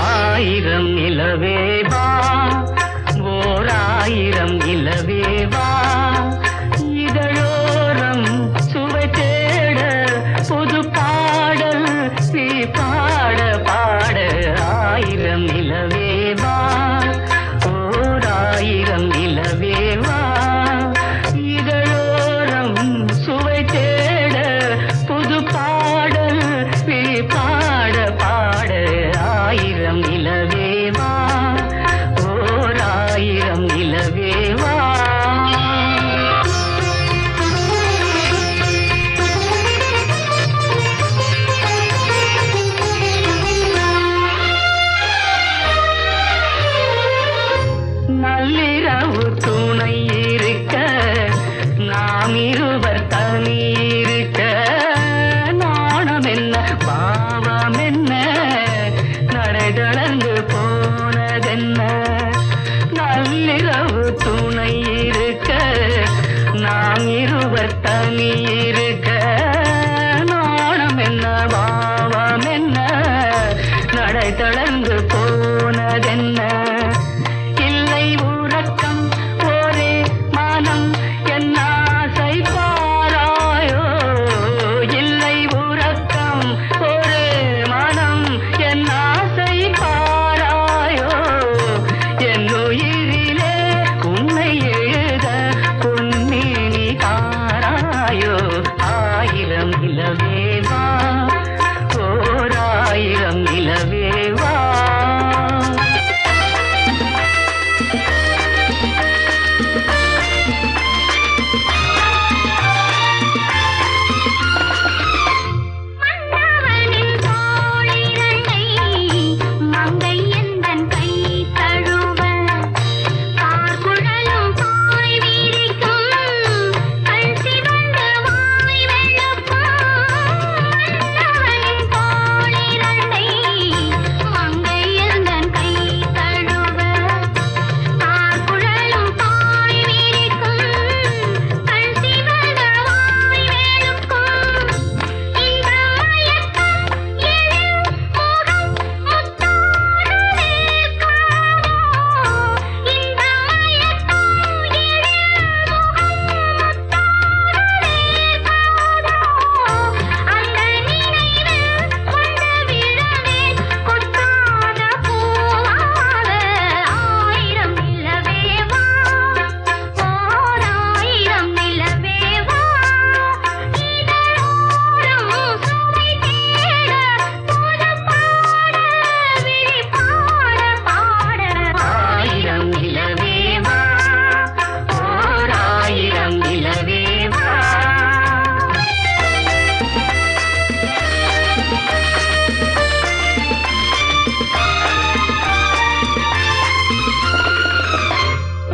ஆயிரம் நிலவேவா ஓர் ஆயிரம் நிலவேவா இதழோரம் சுவை தேட புது பாடல் நீ பாட பாட ஆயிரம் நிலவேவா ஓர் ஆயிரம் நிலவேவா இதழோரம் சுவை தேட புது பாடல் நீ பாட பாட ஆயிரம் நிலவேவா ஓர் ஆயிரம் நிலவேவா நள்ளிரவு துணை இருக்க நாம் இருவர் தனி இருக்க நாணம் என்ன பாவம் என்ன நடை தளர்ந்து போனதென்ன நள்ளிரவு துணை இருக்க நாம் இருவர் தனி இருக்க நாணம் என்ன பாவம் என்ன நடை தளர்ந்து போனதென்ன இல்லை உறக்கம் ஒரே மனம் என் ஆசை பாராயோ இல்லை உறக்கம் ஒரே மனம் என் ஆசை பாராயோ என் உயிரிலே உன்னை எழுத பொன்னினி தாராயோ ஆயிரம் நிலவேவா ஓர் ஆயிரம் நிலவேவா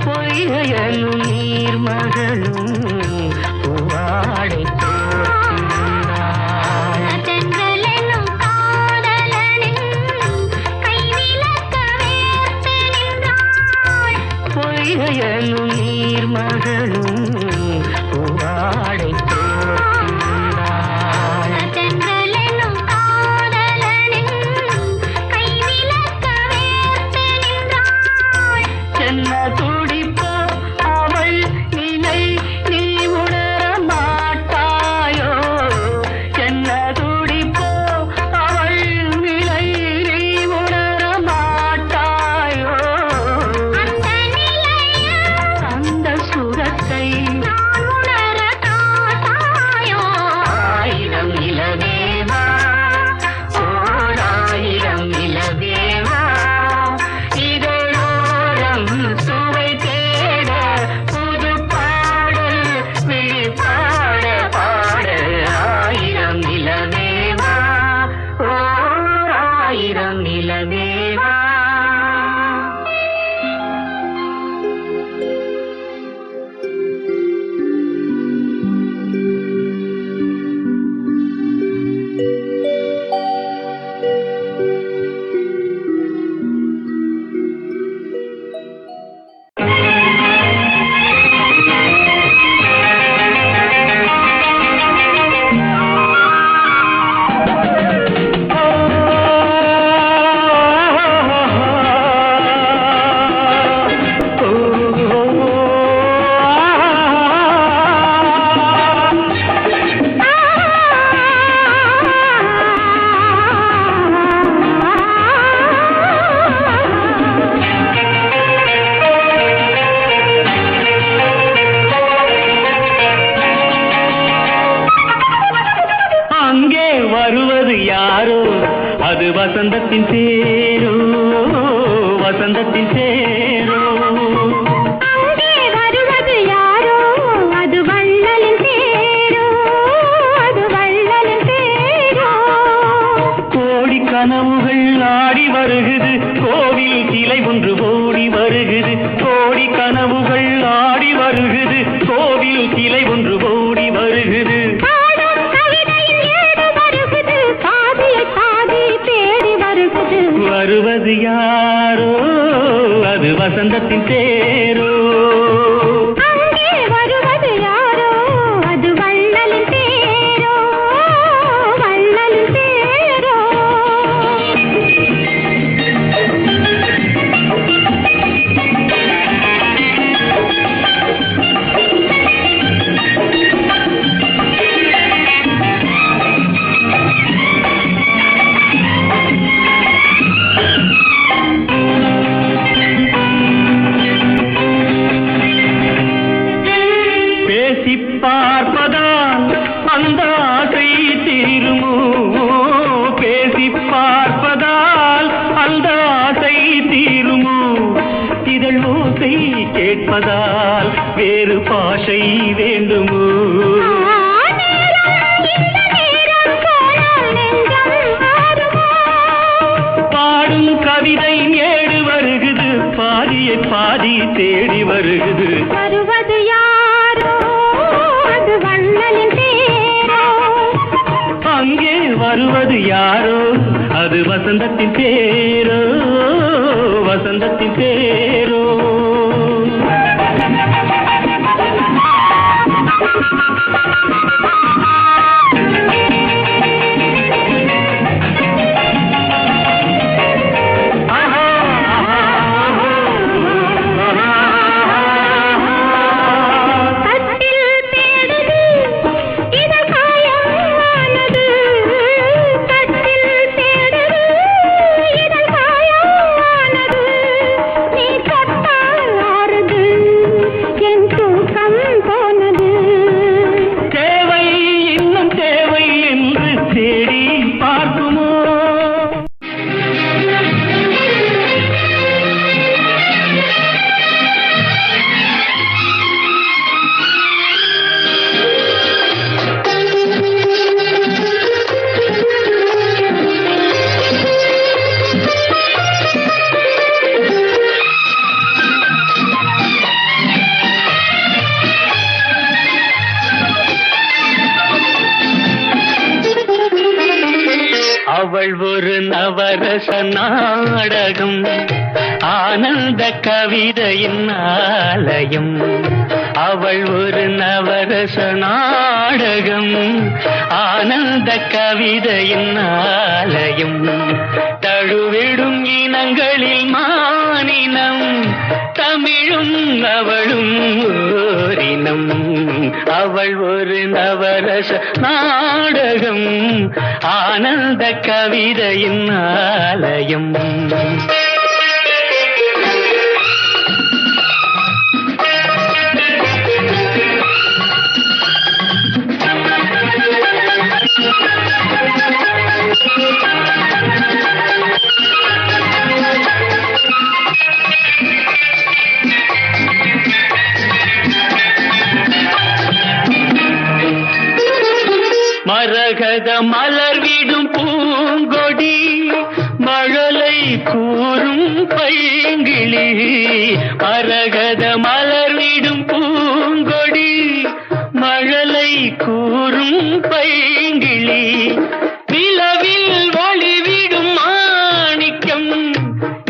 பொய்கையனும் நீர்மகளும் பூவாடை போர்த்திருந்தாள் தென்றலெனும் காதலனின் கைவிளக்க வேர்த்து நின்றாள் பொய்கையனும் நீர்மகளும் பூவாடை போர்த்திருந்தாள் தென்றலெனும் காதலனின் கைவிளக்க வேர்த்து நின்றாள் என்ன துடிப்போ அவள் நிலை நீ உணர மாட்டாயோ என்ன துடிப்போ அவள் நிலை நீ உணர மாட்டாயோ அந்த நிலையில் அந்த சுரத்தை நான் உணர காட்டாயோ வசந்தத்தின் தேரோ வசந்தத்தின் தேரோ அங்கே வருவது யாரோ அது வள்ளலின் தேரோ அது வள்ளலின் தேரோ கோடி கனவுகள் ஆடி வருகுது கோவில் கிளை ஒன்று ஓடி வருகுது கோடி கனவுகள் ஆடி வருகுது கோவில் கிளை ஒன்று ஓடி வருகுது பாடும் கவிதையில் ஏடு வருகுது பாதியை பாதி தேடி வருகுது வருவது யாரோ அது வசந்தத்தின் தேரோ அங்கே வருவது யாரோ அது வள்ளலின் தேரோ வள்ளலின் தேரோ பேசி பார்ப்பதால் அந்த ஆசை தீருமோ பேசி பார்ப்பதால் அந்த ஆசை தீருமோ இதழ் ஓசை கேட்பதால் வேறு பாஷை வேண்டுமோ பாடும் கவிதை ஏடு வருகுது பாதியை பாதி தேடி வருகுது வருவது யாரோ அது வள்ளலின் தேரோ அங்கே வருவது யாரோ அது வசந்தத்தின் தேரோ வசந்தத்தின் தேரோ கட்டில் தேடுது இதழ் காயமானது கட்டில் தேடுது இதழ் காயமானது நீ தொட்டால் ஆறுது என் தூக்கம் போனது தேவை இன்னும் தேவை என்று தேடி பார்க்குமோ அவள் ஒரு நவரச நாடகம் ஆனந்த கவிதையின் ஆலயம் அவள் ஒரு நவரச நாடகம் ஆனந்த கவிதையின் ஆலயம் தழுவிடும் இனங்களில் மானினம் தமிழும் அவளும் ஓரினம் அவள் ஒரு நவரச நாடகம் ஆனந்த கவிதையின் ஆலயம் மரகத மலர் விடும் பூங்கொடி மழலை கூறும் பைங்கிளி மரகத மலர் விடும் பூங்கொடி மழலை கூறும் பைங்கிளி நிலவில் ஒளிவிடும் மாணிக்கம்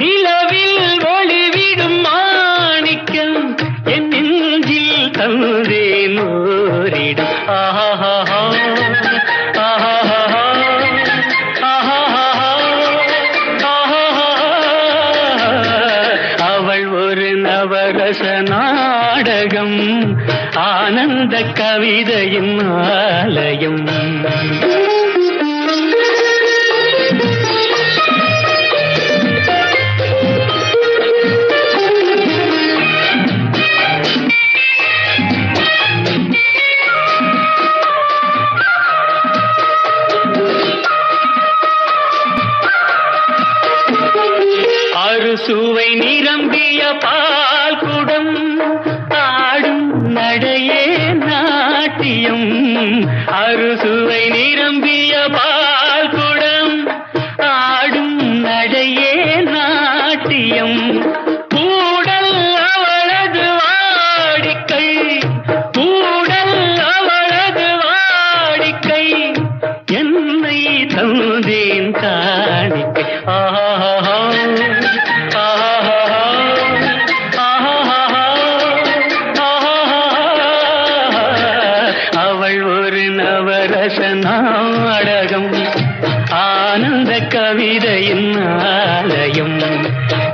நிலவில் ஒளிவிடும் மாணிக்கம் என் நெஞ்சில் தந்தேன் ஓரிடம் ஆஹா அவள் ஒரு நவரச நாடகம் ஆனந்த கவிதையின் ஆலயம் நாட்டியம் அறுசுவை நிரம்பிய பால் குடம் ஆடும் நடையே நாட்டியம் கூடல் அவளது வாடிக்கை கூடல் அவளது வாடிக்கை என்னை தந்தேன் காணிக்கை ஆஹா அவள் ஒரு நவரச நாடகம் ஆனந்த கவிதையின் ஆலயம்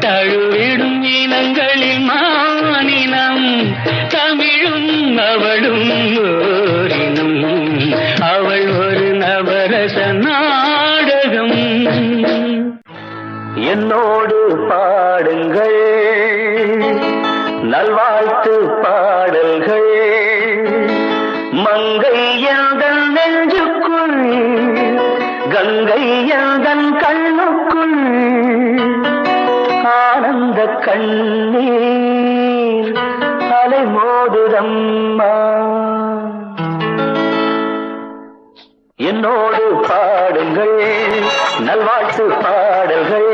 தழுவிடும் இனங்களில் மானினம் தமிழும் அவளும் ஓரினம் அவள் ஒரு நவரச நாடகம் என்னோடு பாடுங்கள் நல்வாழ்த்து பாடல்கள் மங்கை எந்தன் நெஞ்சுக்குள் கங்கை எந்தன் கண்ணுக்குள் ஆனந்த கண்ணீர் அலை மோதுதம்மா என்னோடு பாடுங்கள் நல்வாழ்த்து பாடல்கள்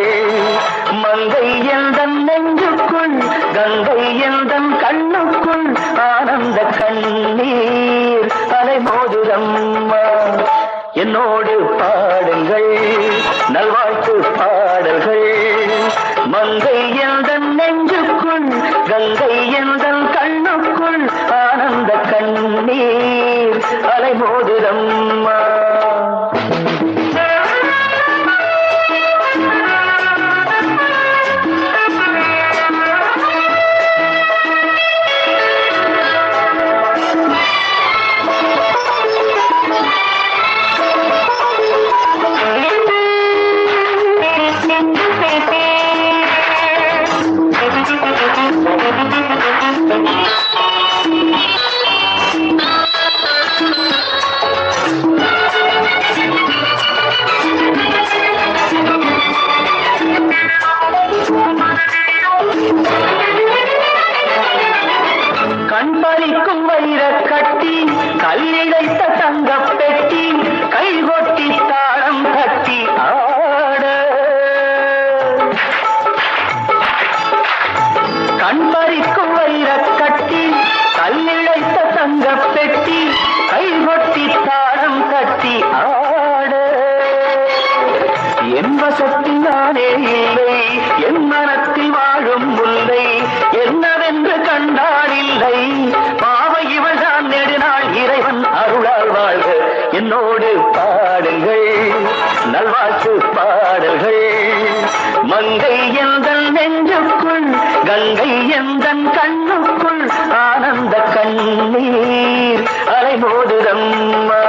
மங்கை எந்தன் நெஞ்சுக்குள் கங்கை எந்தன் கண்ணுக்குள் ஆனந்த கண்ணீர் அலை மோதுதம்மா என்னோடு பாடுங்கள் நல்வாழ்த்து பாடல்கள் மங்கை எந்தன் நெஞ்சுக்குள் கங்கை எந்தன் கண்ணுக்குள் ஆனந்த கண்ணீர் அலை மோதுதம்மா கண்பறிக்கும் வைரக் கட்டி கல்லிழைத்த தங்கப் பெட்டி கைகொட்டி தாளம் கட்டி ஆட கண்பறிக்கும் வைரக் கட்டி கல்லிழைத்த தங்கப் பெட்டி கைகொட்டி தாளம் கட்டி ஆட என் வசத்தில் நானே இல்லை என் மனத்தில் வாழும் முல்லை என்னவென்று கண்டால் இல்லை பாவை இவள் தான் நெடுநாள் இறைவன் அருளால் வாழ்க என்னோடு பாடுங்கள் நல்வாழ்த்து பாடல்கள் மங்கை எந்தன் நெஞ்சுக்குள் கங்கை எந்தன் கண்ணுக்குள் ஆனந்த கண்ணீர் அலை மோதுதம்மா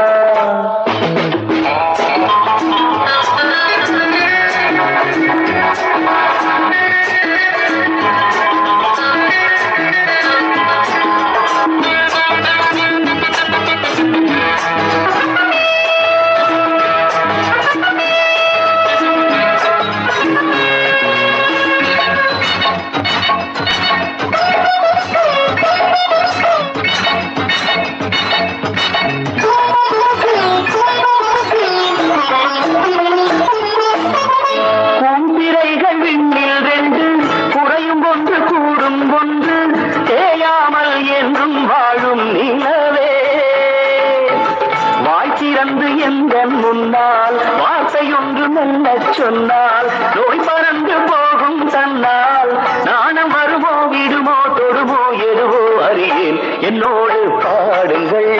முன்னால் வார்த்தையொன்று மெல்ல சொன்னால் நோய் பறந்து போகும் தன்னால் நாணம் வருமோ விடுமோ தொடுமோ எதுவோ அறியேன் என்னோடு பாடுங்கள்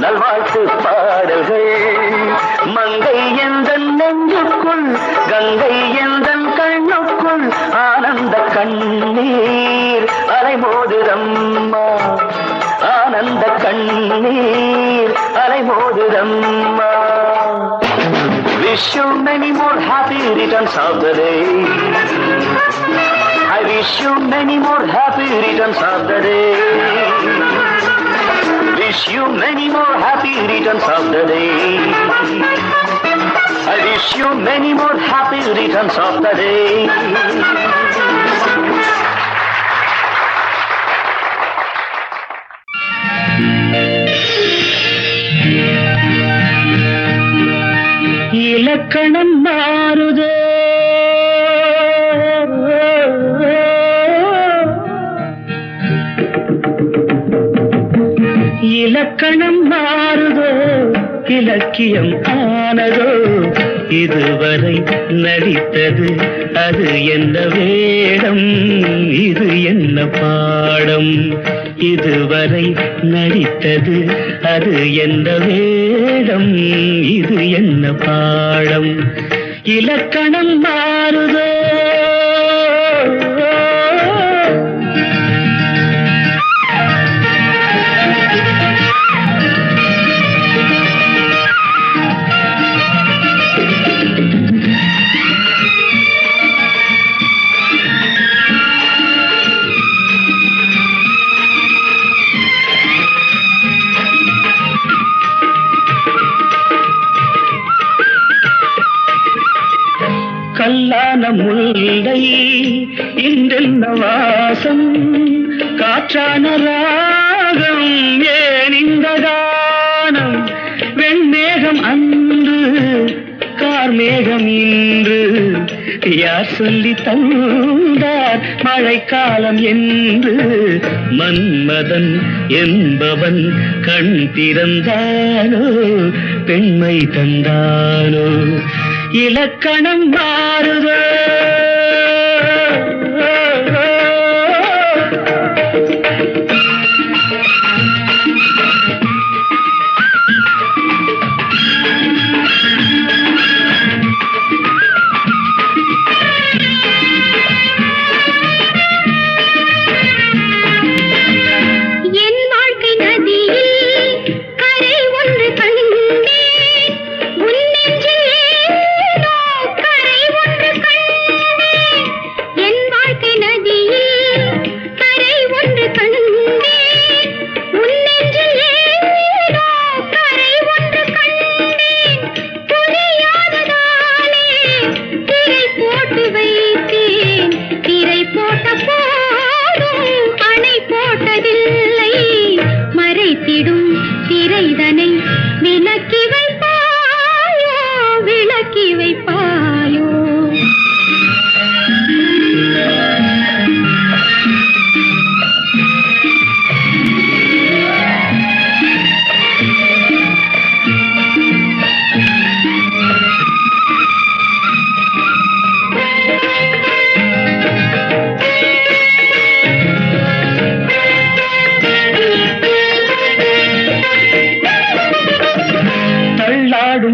நல்வாழ்த்து பாடல்கள் மங்கை எந்தன் நெஞ்சுக்குள் கங்கை எந்தன் கண்ணுக்குள் ஆனந்த கண்ணீர் அலைமோதுதம்மா ஆனந்த கண்ணீர் அலைமோதுதம்மா Wish you many more happy returns of the day. I wish you many more happy returns of the day. Wish you many more happy returns of the day. I wish you many more happy returns of the day. இலக்கணம் மாறுதோ இலக்கணம் மாறுதோ இலக்கியம் ஆனதோ இதுவரை நடித்தது அது என்ன வேடம் இது என்ன பாடம் இதுவரை நடித்தது அது என்ன வேடம் இது என்ன பாடம் இலக்கணம் மாறுதோ கல்லான முல்லை இன்றென்ன வாசம் காற்றான ராகம் ஏன் இந்த கானம் வெண்மேகம் அன்று கார்மேகம் இன்று யார் சொல்லி தந்தார் மழைக்காலம் என்று மன்மதன் என்பவன் கண் திறந்தானோ பெண்மை தந்தானோ இலக்கணம் மாறுதோ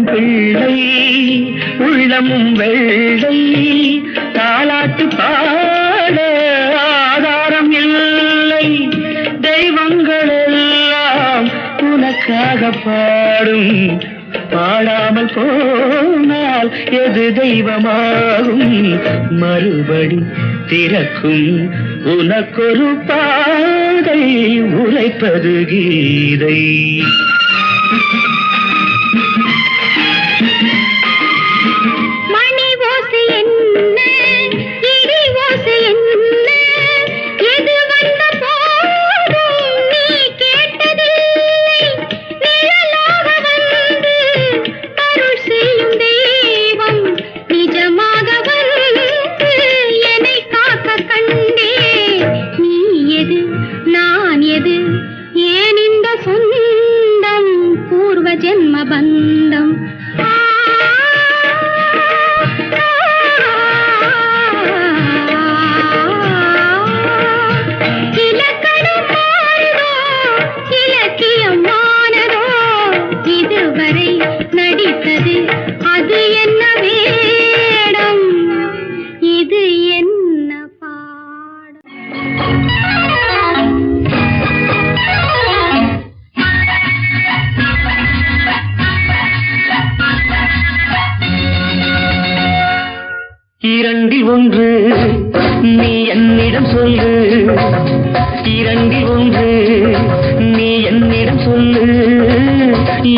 பிள்ளை உள்ளமும் வெள்ளை தாலாட்டு பாட ஆதாரம் இல்லை தெய்வங்கள் எல்லாம் உனக்காக பாடும் பாடாமல் போனால் எது தெய்வமாகும் மறுபடி திறக்கும் உனக்கொரு பாதை உரைப்பது கீதை ஜென்ம பந்தம் இலக்கணம் மாறுதோ இலக்கியம் மானதோ இதுவரை நடித்தது அது என்ன வேடம் இது என்ன பாடம் இரண்டில் ஒன்று நீ என்னிடம் சொல்லு இரண்டில் ஒன்று நீ என்னிடம் சொல்லு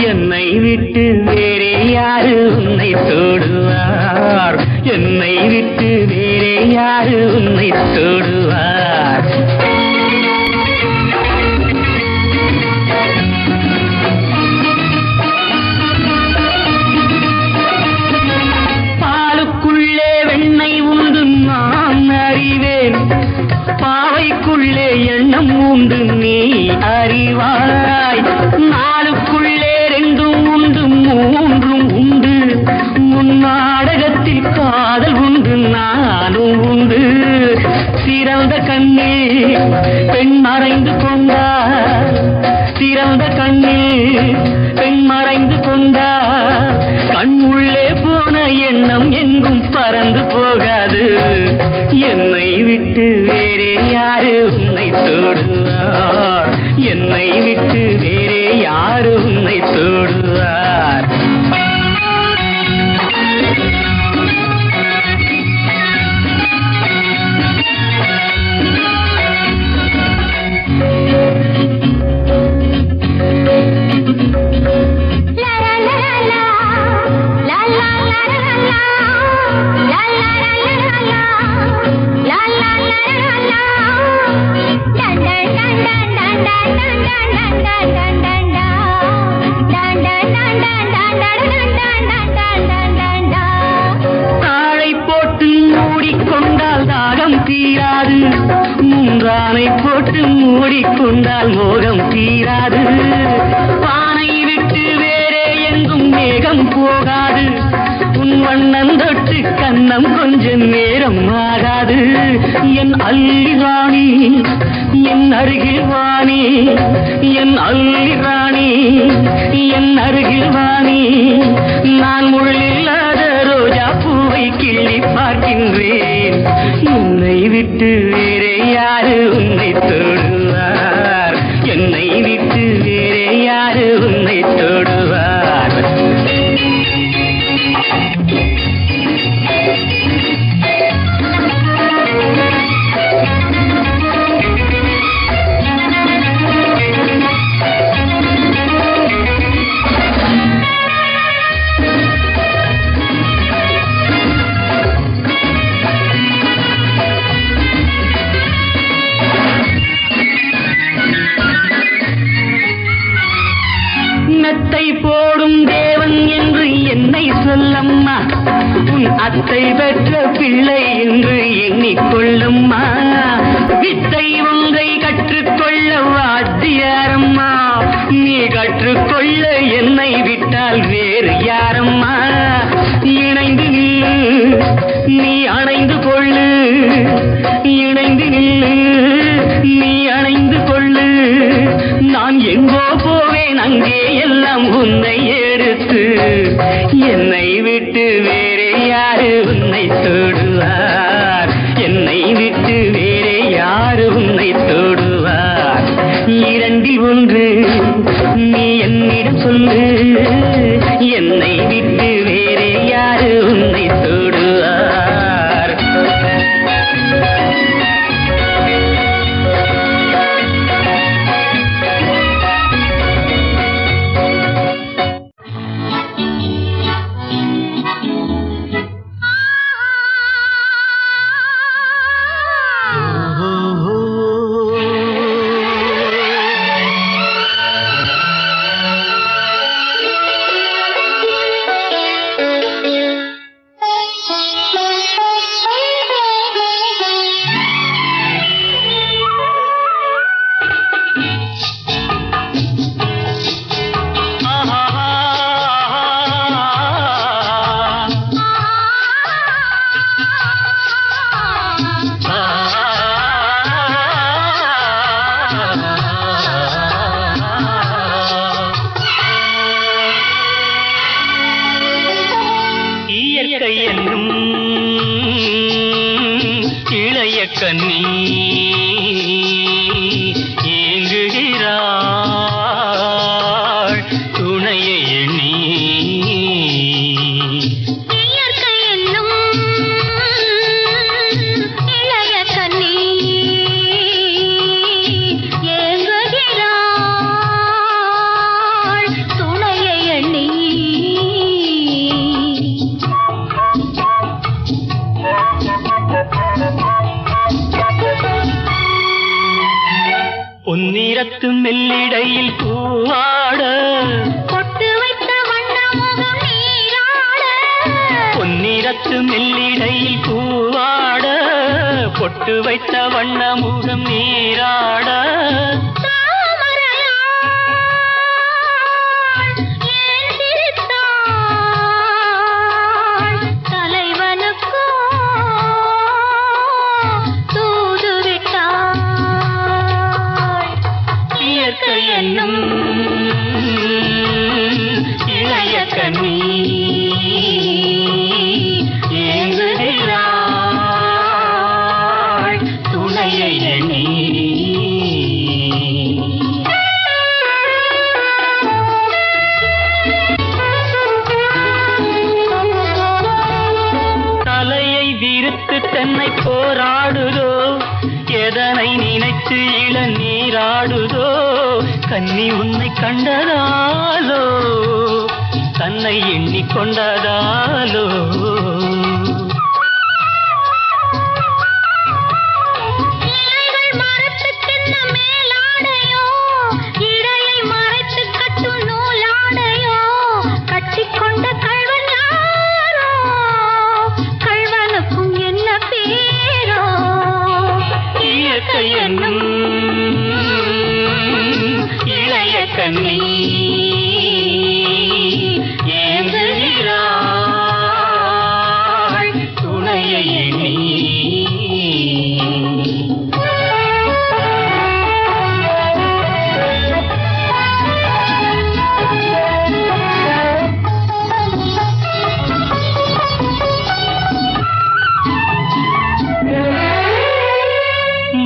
என்னை விட்டு வேறே யாரு உன்னை தொடுவார் என்னை விட்டு வேறே யாரு உன்னை தொடுவார் உண்டு நீ அறிவாய். நாளுக்குள்ளே ரெண்டும் உண்டு மூன்றும் உண்டு. முன்னாடகத்தில் காதல் உண்டு நானும் உண்டு. சிறந்த கண்ணில் பெண் மறைந்து கொண்டார். சிறந்த கண்ணில் பெண் மறைந்து கொண்டார். கண் உள்ளே போன எண்ணம் எங்கும் பறந்து போகாது. என்னை விட்டு வேறே யாரு உன்னை தொடுவார்? என்னை விட்டு வேறே யாரு உன்னை தொடுவார்? தாழை போட்டு மூடிக்கொண்டால் தாகம் தீராது. மூன்றானை போட்டு மூடிக்கொண்டால் மோகம் தீராது. பானை விட்டு வேறே எங்கும் மேகம் போகாது. உன் வண்ணம் தொட்டு கண்ணம் கொஞ்சம் நேரம் ஆகாது. என் அல்லி ராணி என் அருகில் வாணி. என் அல்லி ராணி என் அருகில் வாணி. நான் முள்ளில்லாத ரோஜா பூவை கிள்ளி பார்க்கின்றேன். என்னை விட்டு வேறே யாரு உன்னை தொடுவார்? என்னை விட்டு வேறே யாரு உன்னை தொடுவார்? மெத்தை போடும் தேவன் என்று என்னை சொல்லம்மா. உன் அத்தை பெற்ற பிள்ளை என்று எண்ணிக்கொள்ளும்மா. வித்தை ஒன்றை கற்றுக்கொள்ள வாத்தியாரம்மா. நீ கற்றுக்கொள்ள என்னை விட்டால் வேறு யாரம்மா? இணைந்து நில்லு நீ அணைந்து கொள்ளு. இணைந்து நில்லு நீ அணைந்து கொள்ளு. நான் எங்கோ போவேன் அங்கே எல்லாம் உன்னை எடுத்து. என்னை விட்டு வேறே யாரு உன்னை தொடுவார்? என்னை விட்டு வேறே யாரு உன்னை தொடுவார்? இரண்டில் ஒன்று நீ என்னிடம் சொல்லு. என்னை விட்டு வேறே யாரு உன்னை தொடுவார்? கண்ணி ஏங்குகிறாள் துணையை எண்ணி. இயற்கை என்னும் இளைய கண்ணி ஏங்குகிறாள் துணையை எண்ணி. பொன்னிறத்து மெல்லிடையில் பூவாட பொட்டு வைத்த வண்ண முகம் நீராட. பொன்னிறத்து மெல்லிடையில் பூவாட பொட்டு வைத்த வண்ண முகம் நீராட என்னும் இளைய கண்ணி ஏங்குகிறாள் துணையை எண்ணி. தலையை விரித்து தன்னை போராடுதோ, எதனை நினைத்து இளநீராடுதோ, கன்னி உன்னை கண்டதாலோ தன்னை எண்ணிக்கொண்டதாலோ. என்னும் இளைய கண்ணி ஏங்குகிறாள் துணையை எண்ணி.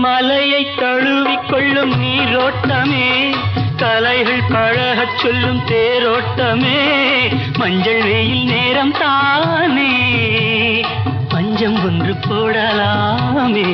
மலையை தழுவிக்கொள்ளும் நீரோட்டமே, கலைகள் பழகச் சொல்லும் தேரோட்டமே, மஞ்சள் வெயில் நேரம் தானே பஞ்சம் ஒன்று போடலாமே.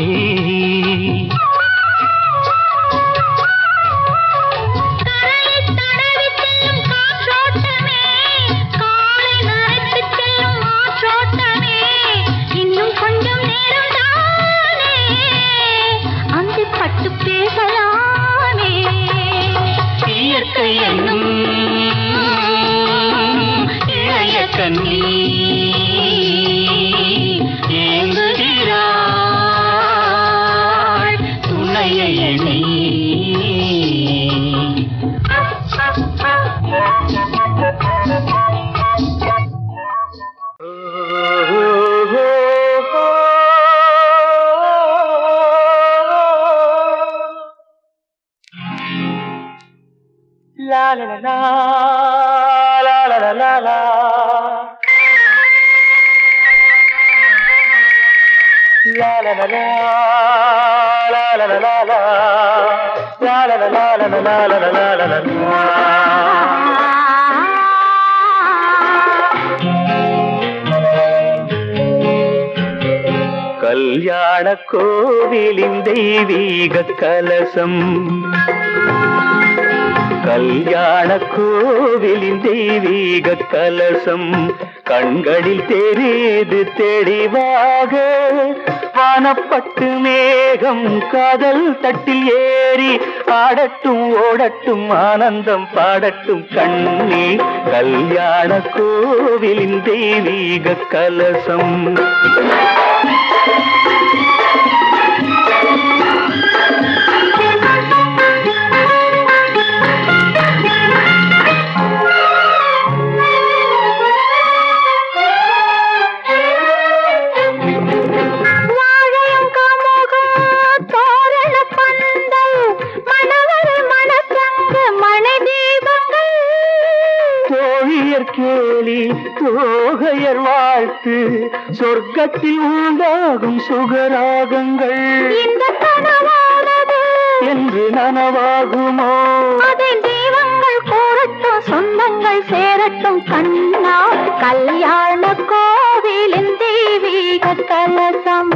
என்னும் இளைய கண்ணி ஏங்குகிறாள் துணையை எண்ணி. La la la la la la la la la. La la la la la la la la la. La la la la la la la la la la la. கல்யாண கோவிலின் தெய்வீக கலசம், கல்யாண கோவிலின் தெய்வீக கலசம் கண்களில் தெரியுது தெளிவாக. வானப்பட்டு மேகம் காதல் தட்டில் ஏறி ஆடட்டும் ஓடட்டும் ஆனந்தம் பாடட்டும் கண்ணே. கல்யாண கோவிலின் தெய்வீக கலசம். கேலி தோகையர் வாழ்த்து சொர்க்கத்தில் உண்டாகும் சுகராகங்கள் இந்த கனவானது என்று நனவாகுமோ? அதில் தெய்வங்கள் கூறட்டும் சொந்தங்கள் சேரட்டும் கண்ணா. கல்யாண கோவிலின் தெய்வீக கலசம்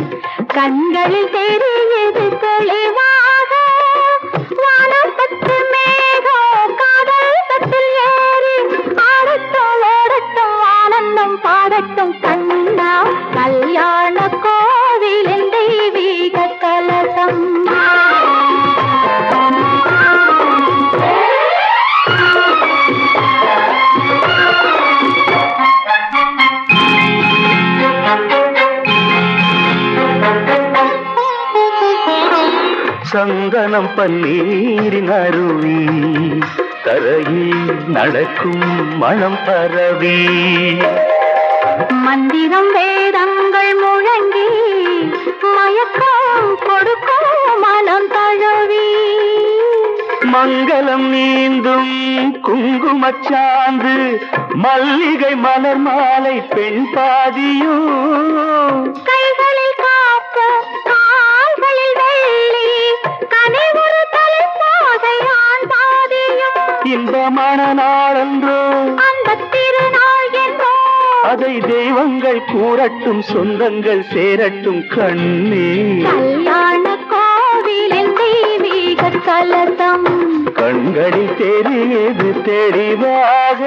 கண்களில் தெரியுது தெளிவாக. வானப்பட்டு மேகம் காதல் தட்டில் ஏறி ஆடட்டும் ஓடட்டும் ஆனந்தம் பாடட்டும் கண்ணா. கல்யாண கோவிலின் தெய்வீக கலசம். மனம் பன்னீரின் அருவி தரையில் நடக்கும் மனம் பரவி மந்திரம் வேதங்கள் முழங்கி மயக்கம் கொடுக்கும் மனம் தழுவி மங்களம் நீந்தும் குங்குமச்சாந்து மல்லிகை மலர் மாலை பெண் பாதியும் கைகளில் காப்பு கால்களில் வெள்ளி கனிவுறு தலை பாதை ஆண் பாதியும் இன்பமான நாளன்றோ அந்த திருநாள் என்றோ அதை தெய்வங்கள் கூறட்டும் சொந்தங்கள் சேரட்டும் கண்ணே கல்யாண கோவிலில் தெய்வீக கலசம் கண்களில் தெரியுது தெளிவாக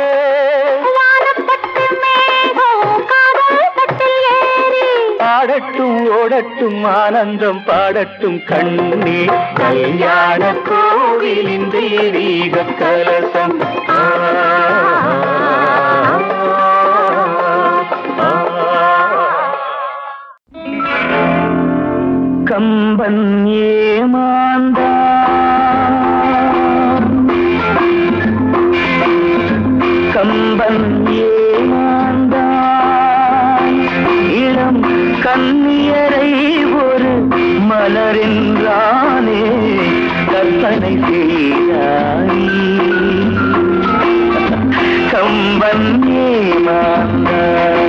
வானப்பட்டு மேகம் காதல் பட்டில் ஏறி ஆடட்டும் ஓடட்டும் ஆனந்தம் பாடட்டும் கண்ணே கல்யாண கோவிலின் தெய்வீக கலசம் கம்பன் ஏமாந்தான் கம்பன் ஏமாந்தான் இளம் கண்ணியரை ஒரு மலரென்றானே கற்பனை செய்தாய் கம்பன் ஏமாந்தான்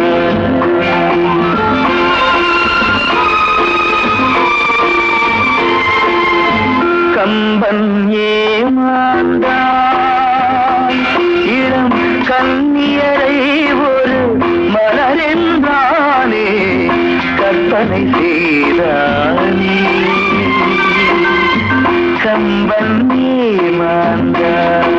கம்பன் ஏமாந்தான் இளம் கண்ணியரை ஒரு மலரென்றானே கற்பனை செய்தானே கம்பன் ஏமாந்தான்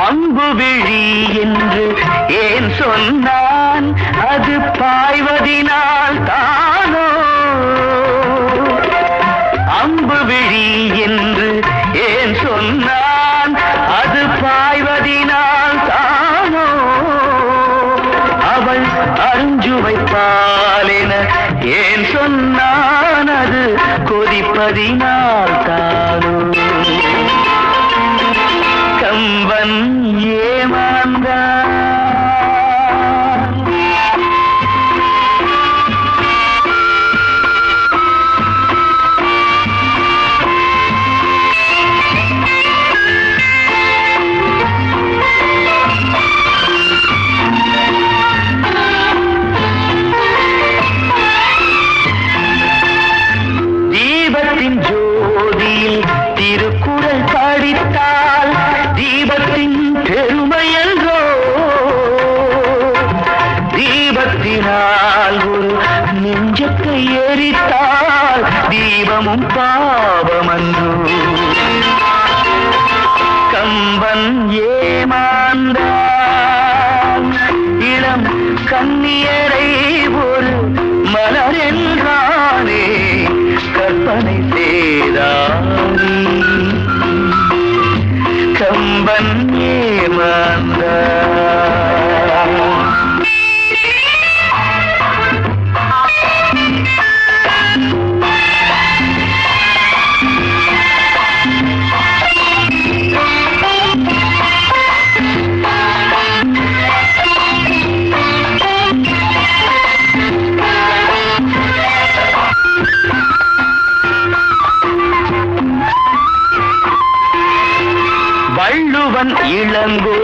அம்புவிழி என்று ஏன் சொன்னான் அது பாய்வதினால் தானோ அம்புவிழி என்று ஏன் சொன்னான் அது பாய்வதினால் தானோ அவள் அருஞ்சுவைப்பால் என ஏன் சொன்னான் அது கொதிப்பதினால் தானோ கம்பன் ஏமாந்தான் தீபத்தின் ஜோதியில் திருக்குறள் படித்தால் தீபத்தின் பெருமையன்றோ தீபத்தினால் ஒரு நெஞ்சத்தை எரித்தால் தீபமும் பாவமன்றோ கம்பன் ஏமாந்தான் இளம் கண்ணியரை ஒரு மலரென்றானே கற்பனை செய்தானே கம்பன் ஏமாந்தான் வள்ளுவன் இளங்கோ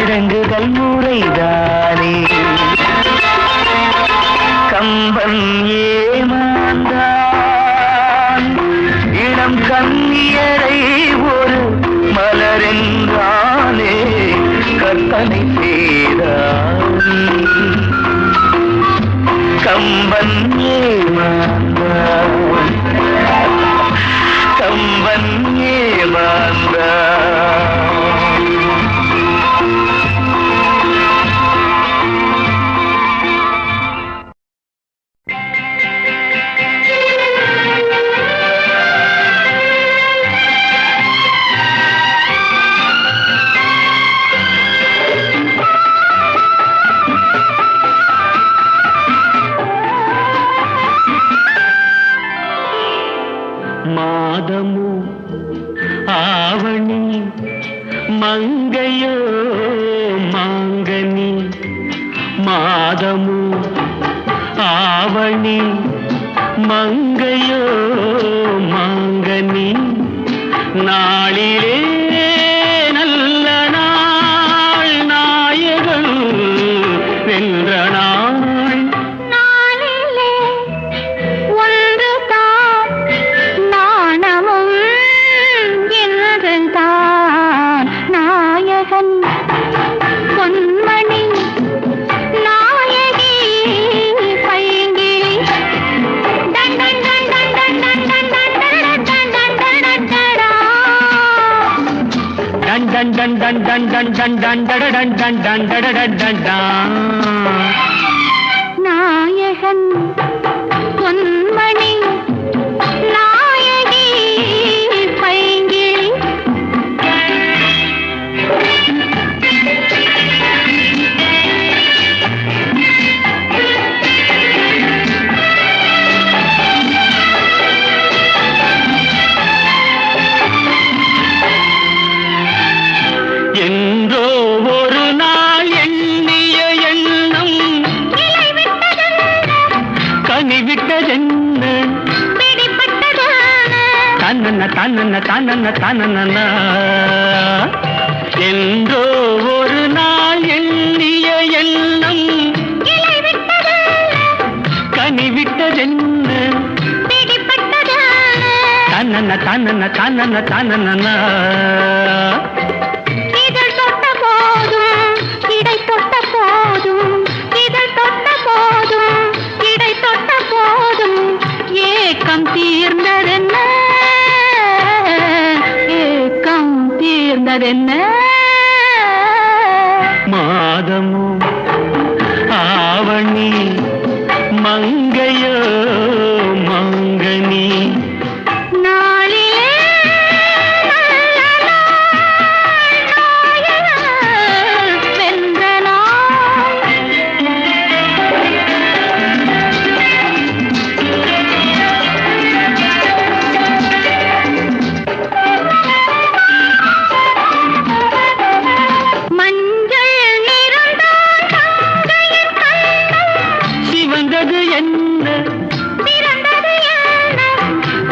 வழங்குதல் முறைதானே கம்பன் ஏமாந்தான் இளம் கண்ணியரை ஒரு மலரென்றானே கற்பனை செய்தான் கம்பன் ஏமாந்தான் கம்பன் ஏமாந்தான் மாதமோ ஆவணி மங்கையோ மாங்கனி மாதமோ ஆவணி மங்கையோ மாங்கனி நாளிலே நல்ல நாள் நாயகன் வென்ற நாள் done done done done done done done done done done done நாயகன் பொன்மணி நாயகி பைங்கிளி என்றோ ஒரு நாள் எண்ணிய எண்ணம் கனிவிட்டதென்ன தன்னன்ன தன்னன்ன தன்னன்ன தன்னன்ன என்றோ ஒரு நாள் எண்ணிய எண்ணம் கனிவிட்டதென்ன தன்னன்ன தன்னன்ன தன்னன்ன தன்னன்ன தீர்ந்ததென்ன ஏக்கம் தீர்ந்ததென்ன மாதமோ ஆவணி மங்கையோ மாங்கனி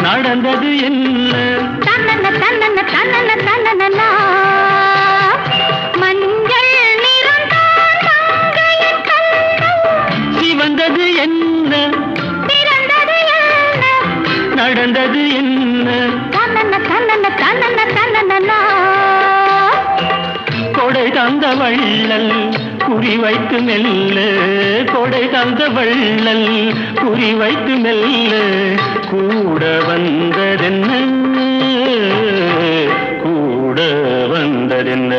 நடந்தது என்ன தன்னன்ன தன்னன்ன தன்னன்ன தன்னன்ன மஞ்சள் நிறந்தான் மங்கையின் கண்கள் சிவந்தது என்ன பிறந்தது என்ன நடந்தது என்ன தன்னன்ன தன்னன்ன தன்னன்ன தன்னன்ன கொடை தந்த வள்ளல் குறி வைத்து மெல்ல கொடை தந்த வள்ளல் குறி வைத்து மெல்ல கூட வந்ததென்ன கூட வந்ததென்ன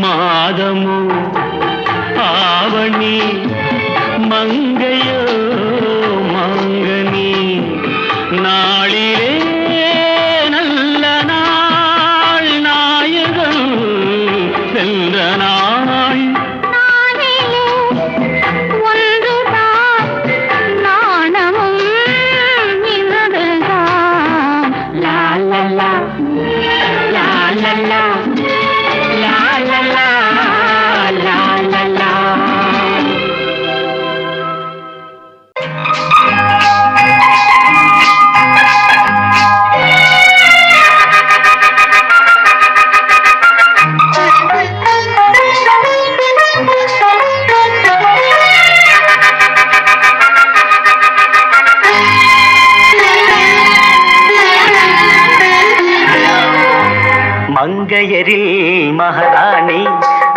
மாதமோ ஆவணி மங்கையோ மாங்கனி நாளிலே நல்ல நாள் நாயகன் வென்ற நாள் மங்கையரில் மகாராணி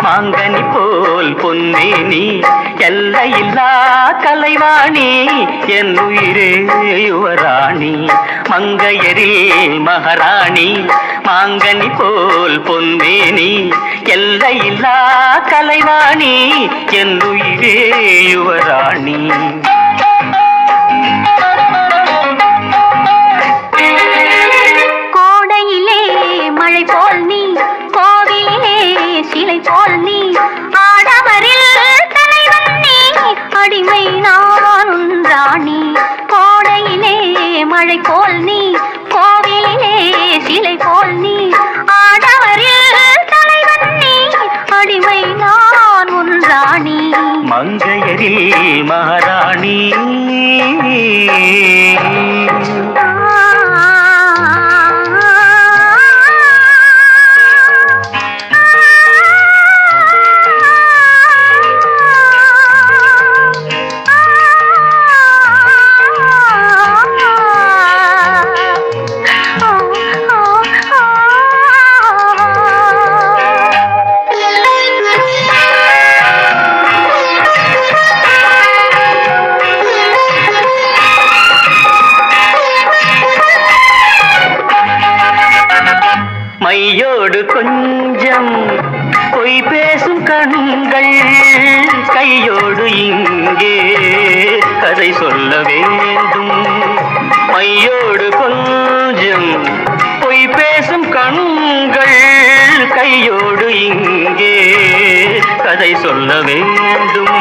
மாங்கனி போல் பொன்னேனி எல்லையில்லா கலைவாணி என் உயிரே யுவராணி மங்கையரில் மகாராணி மாங்கனி போல் பொன்னேனி எல்லையில்லா கலைவாணி என் உயிரே யுவராணி மழை போல் நீ கோவிலே சிலை போல் நீ ஆடவரில் தலைவன் நீ அடிமை நான் ராணி கோடையிலே மழை போல் நீ கோவிலே சிலை போல் நீ ஆடவரில் தலைவன் நீ அடிமை நான் ராணி மங்கையரில் மகாராணி மையோடு கொஞ்சம் பொய் பேசும் கண்கள் கையோடு இங்கே கதை சொல்ல வேண்டும் மையோடு கொஞ்சம் பொய் பேசும் கண்கள் கையோடு இங்கே கதை சொல்ல வேண்டும்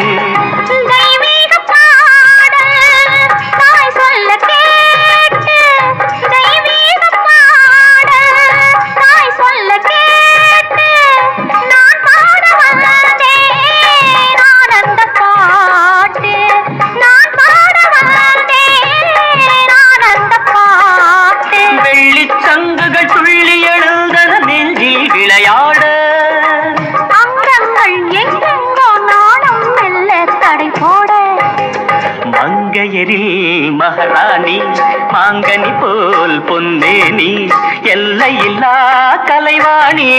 மங்கையரில் மகாராணி மாங்கனி போல் பொன்னேனி எல்லையில்லா கலைவாணி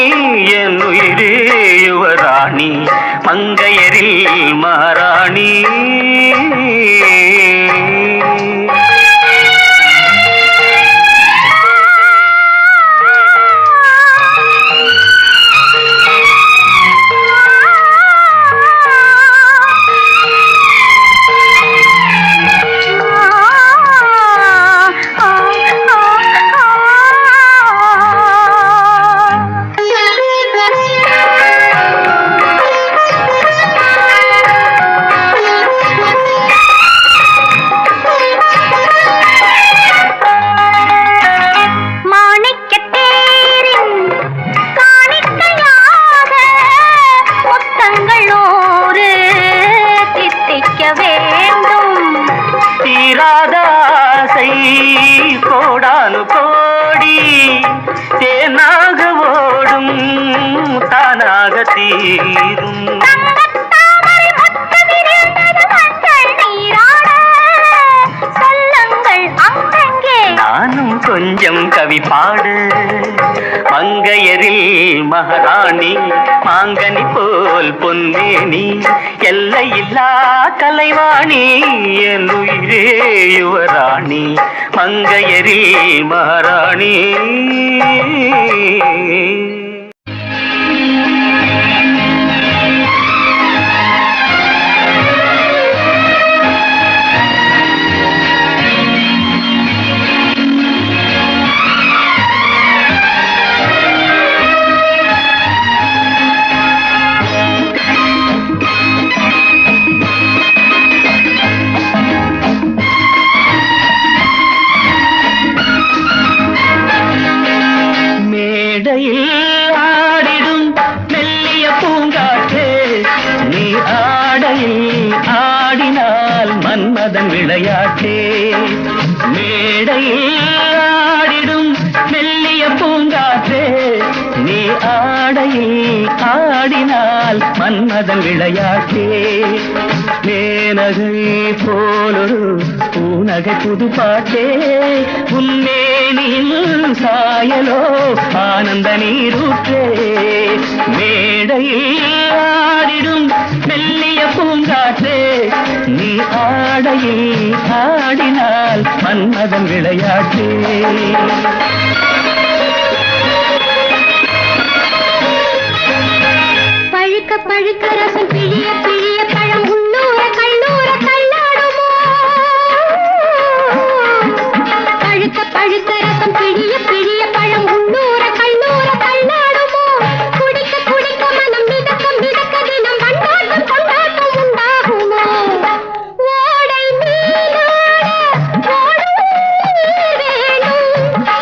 என் உயிரே யுவராணி மங்கையரில் மகாராணி கோடானு கோடி தேனாக ஓடும் தானாக தீரும் நானும் கொஞ்சம் கவி பாடு மங்கையரில் மகாராணி மாங்கனி போல் பொன்னேனி எல்லையில்லா கலைவாணி என் உயிரே யுவராணி மங்கையரில் மகாராணி மேடையில் ஆடையில் ஆடினால் மன்மதன் விளையாட்டே மேனகை போலொரு பூநகை புது பாட்டே உன்னேனில் சாயலோ ஆனந்த நீரூற்றே மேடையில் ஆடிடும் மெல்லிய பூங்காற்றே நீ ஆடையில் ஆடினால் மன்மதன் விளையாட்டே பழுக்க பழுக்க ரசம் பிழிய பிழிய பழம் உள்ளூர கல்லூர கல்லாடுமோ பழுக்க பழுக்க ரசம் பிழிய பிழிய பழம் உள்ளூர கல்லூர கல்லாடுமோ குடிக்க குடிக்க மனம் மிதக்க மிதக்க தினம் கொண்டாட்டம் கொண்டாட்டம் உண்டாகுமோ ஓடை மீனாட ஓடும் நீர் வேணும்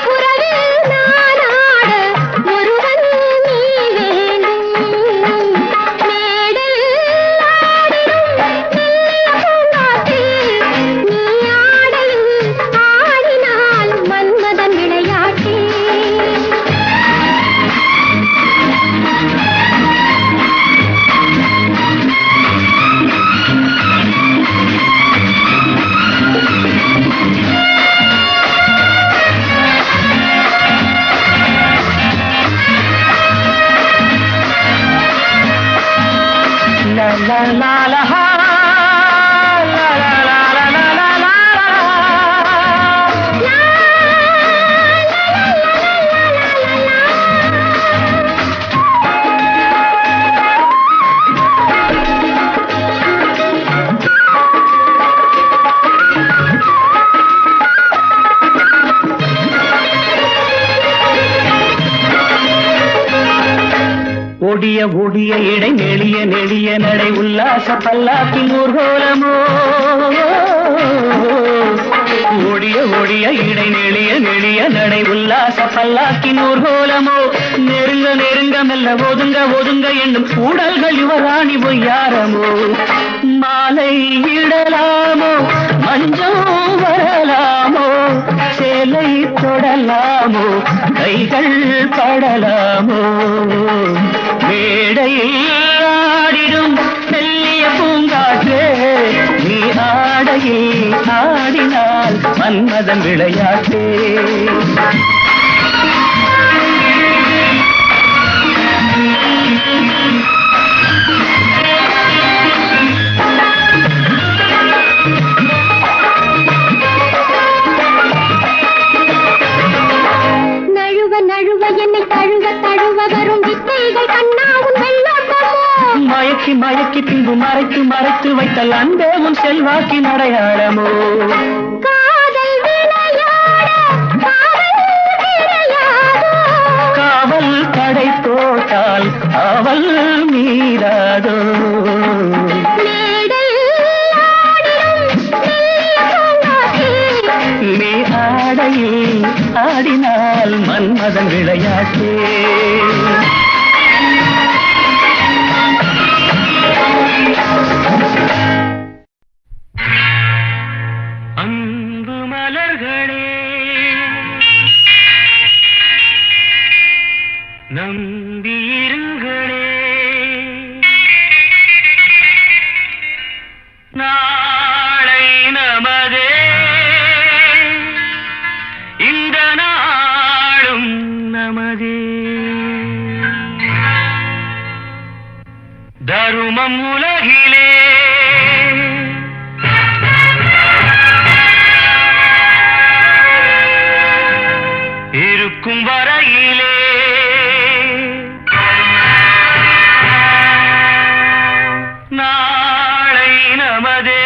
உறவில் நானாட ஒருவன் நீ வேண்டும் la la la ha la la la la la la la ஒடிய ஒடிய இடை நெளிய நெளிய நடை உல்லாச பல்லாக்கின் ஊர்கோலமோ ஒடிய ஒடிய இடை நெளிய நெளிய நடை உல்லாச பல்லாக்கின் ஊர்கோலமோ நெருங்க நெருங்க மெல்ல ஒதுங்க ஒதுங்க என்னும் ஊடல்கள் யுவராணி பொய்யாரமோ மாலை இடலாமோ மஞ்சம் வரலாமோ சேலை தொடலாமோ கைகள் படலாமோ மேடையில் ஆடிடும் மெல்லிய பூங்காற்றே நீ ஆடையில் ஆடினால் மன்மதன் விளையாட்டே மயக்கி மயக்கி பின்பு மறைத்து மறைத்து வைத்தல் அன்பே உன் செல்வாக்கின் அடையாளமோ காவல் கடை போட்டால் அவள் மீறாதோ நீ ஆடையில் ஆடினால் மன்மதன் விளையாட்டே அன்பு மலர்களே நம்பியிருங்களே நாளை நமதே இந்த நாளும் நமதே தருமம் உலகிலே இருக்கும் வரையிலே நாளை நமதே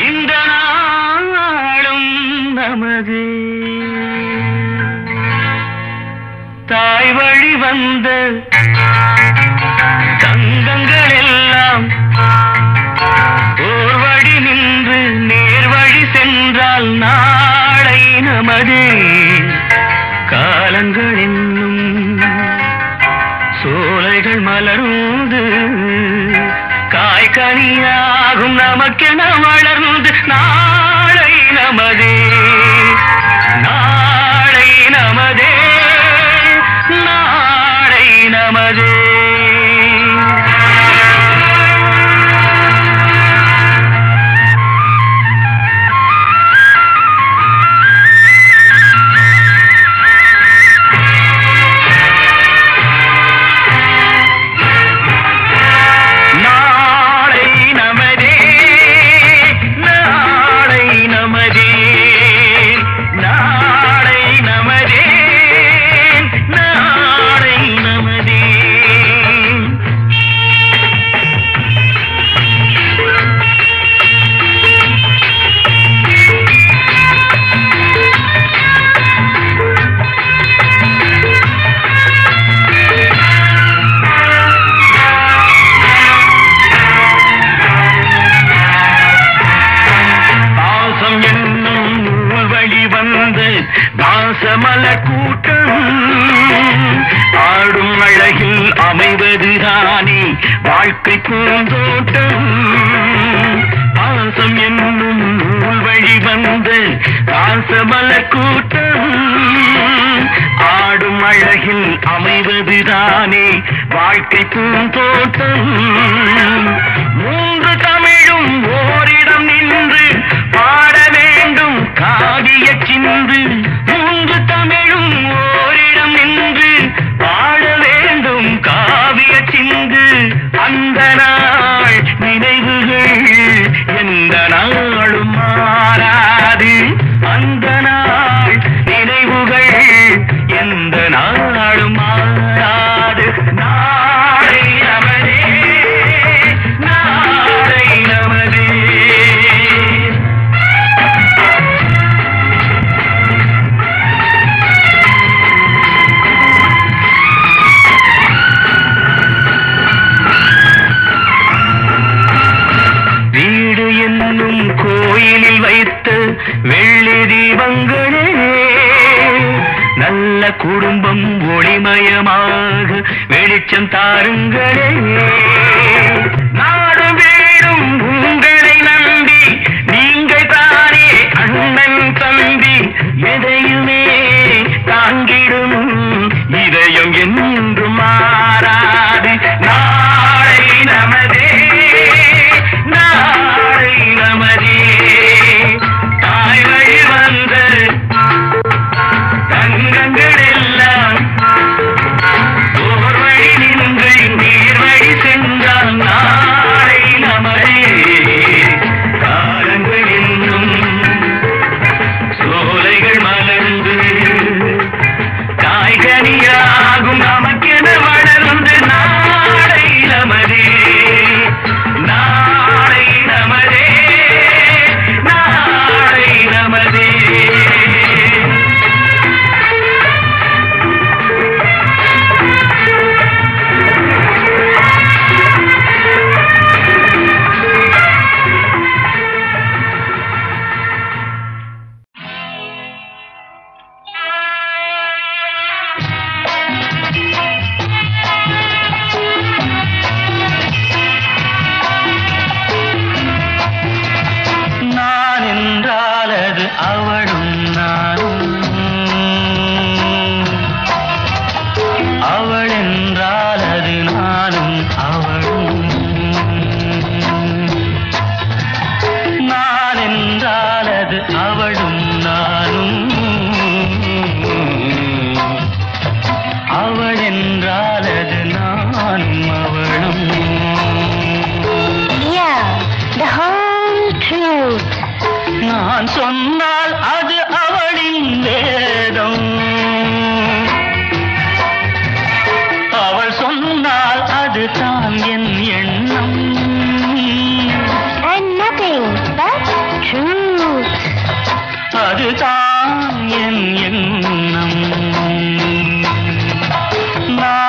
இந்த நாளும் நமதே தாய் வழி வந்த தங்கங்கள் எல்லாம் ஓர் வழி நின்று நேர் வழி சென்றால் நாளை நமதே காலங்கள் என்னும் சோலைகள் மலர்ந்து காய்கனியாகும் நமக்கென வளர்ந்து நாளை நமதே நாளை நமதே நமதே. பாசமலர் கூட்டம் ஆடும் அழகில் அமைவதுதானே வாழ்க்கை பூந்தோட்டம். பாசம் என்னும் நூல் வழி வந்த பாசமலர் கூட்டம் ஆடும் அழகில் அமைவதுதானே வாழ்க்கை பூந்தோட்டம். மூன்று தமிழும் ஓரிடம் நின்று பாட வேண்டும் காவிய சிந்து. மூன்று தமிழும் ஓரிடம் நின்று பாட வேண்டும் காவிய சிந்து. அந்த நாள் நினைவுகள் எந்த நாளும் மாறாது. அந்த நாள் நினைவுகள் எந்த நாளும் மாறாது. நாளை நமதே, நாளை நமதே. வீடு என்னும் கோயிலில் வைத்த வெள்ளி தீபங்களே நல்ல குடும்பம் ஒளிமயமாக வெளிச்சம் தாருங்களே. நாடும் வீடும் உங்களை நம்பி நீங்கள் தானே அண்ணன் தம்பி. எதையுமே தாங்கிடும் இதயம் என்றும் மாறாது. நாளை நமதே, நாளை நமதே. தாய் வழி வந்த தங்கங்கள் எல்லாம் ஓர் வழி நின்று நீர் வழி சென்றால் நாளை நமதே. காலங்கள் இன்னும் சோலைகள் மலர்ந்து காய்கனியாகும் நமக்கென வளர்ந்து நாளை நமதே, நாளை நமதே, நாளை நமதே. நான் என்றால் அது அவளும் நானும், அவள் என்றால் அது நானும் அவளும். நான் என்றால் அது அவளும் நானும், அவள் என்றால் அது நானும் அவளும். Yeah, the whole truth. நான் சொன்னால் அது அவளின் வேதம், அவள் சொன்னால் அது தான் என் எண்ணம். And nothing but truth. அதுதான் என் எண்ணம். நான்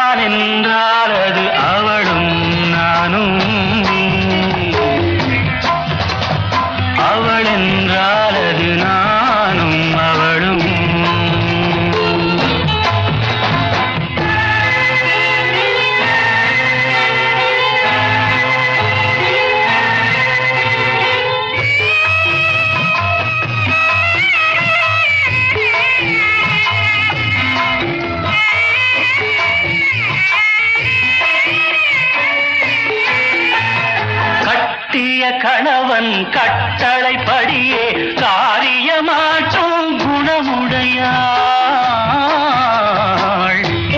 கட்டளைப்படியே காரியமாற்றும் குணமுடையாள்.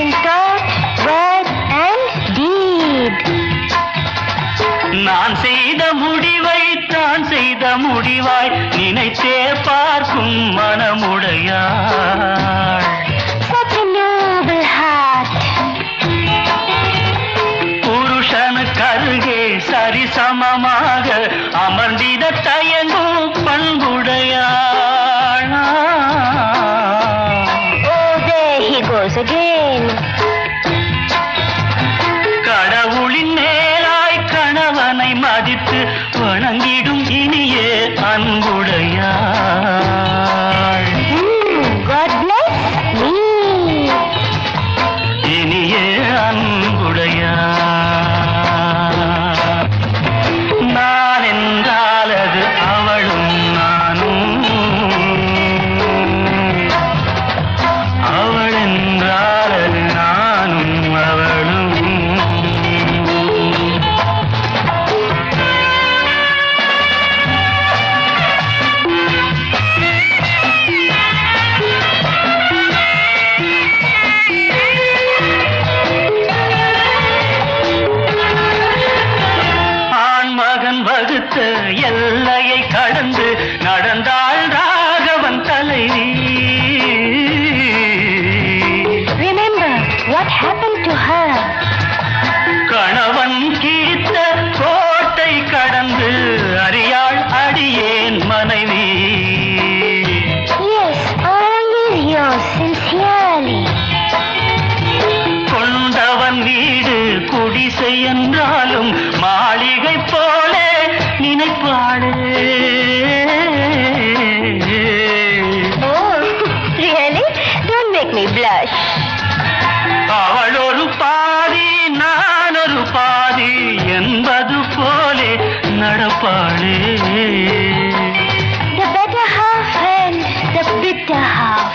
In thought, word and deed. நான் செய்த முடிவை தான் செய்த முடிவாய் நினைத்தே பார்க்கும் மனமுடையாள். Such a noble heart. புருஷனுக்கருகே சரிசமமாக அமர்ந்திட தயங்கும் பண்புடையாள். Oh, there he goes again. கடவுளின் மேலாய் கணவனை மதித்து வணங்கிடும் இனிய அன்புடையாள். God bless me. இனிய அன்புடையாள். நான் என்றால் அது அவளும் நானும், அவள் என்றால் அது நானும் அவளும். ஆண்மகன் வகுத்த எல்லையை கடந்து நடந்தாள் ராகவன் தலைவி. Remember what happened to her. கணவன் கீத்த கோட்டை கடந்து அறியாள் அடியேன் மனைவி. Yes, all is yours sincerely. கொண்டவன் வீடு குடிசை என்றாலும் மாளிகை போல நினைப்பாளே. Oh, really? Don't make me blush. அவள் ஒரு பாதி நான் ஒரு பாதி என்பது போலே நடப்பாளே. The better half and the bitter half.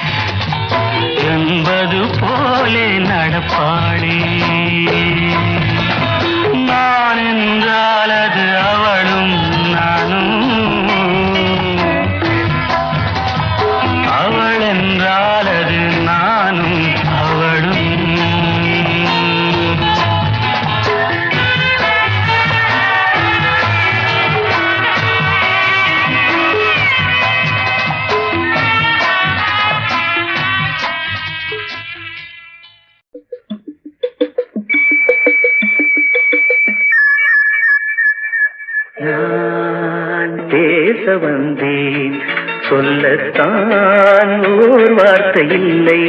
என்பது போலே நடப்பாளே. நான் என்றால் அது அவளும் நானும், அவள் என்றால் அது நானும் அவளும். நான் பேச வந்தேன், சொல்லத்தான் ஓர் வார்த்தை இல்லை.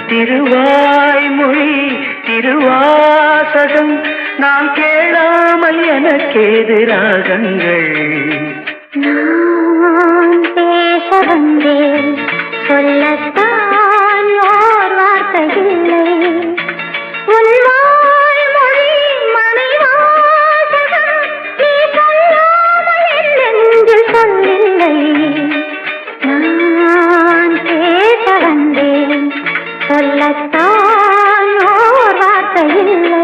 திருவாய்மொழி திருவாசகம் நான் கேளாமல் எனக்கேது ராகங்கள். நான் பேச வந்தேன், சொல்லத்தான் ஓர் வார்த்தை இல்லை. உன் வாய்மொழி மணிவாசகம் நீ சொல்லாமல் என் நெஞ்சில் சொல்லில்லை. நான் பேச வந்தேன், சொல்லத்தான் ஓர் வார்த்தை இல்லை.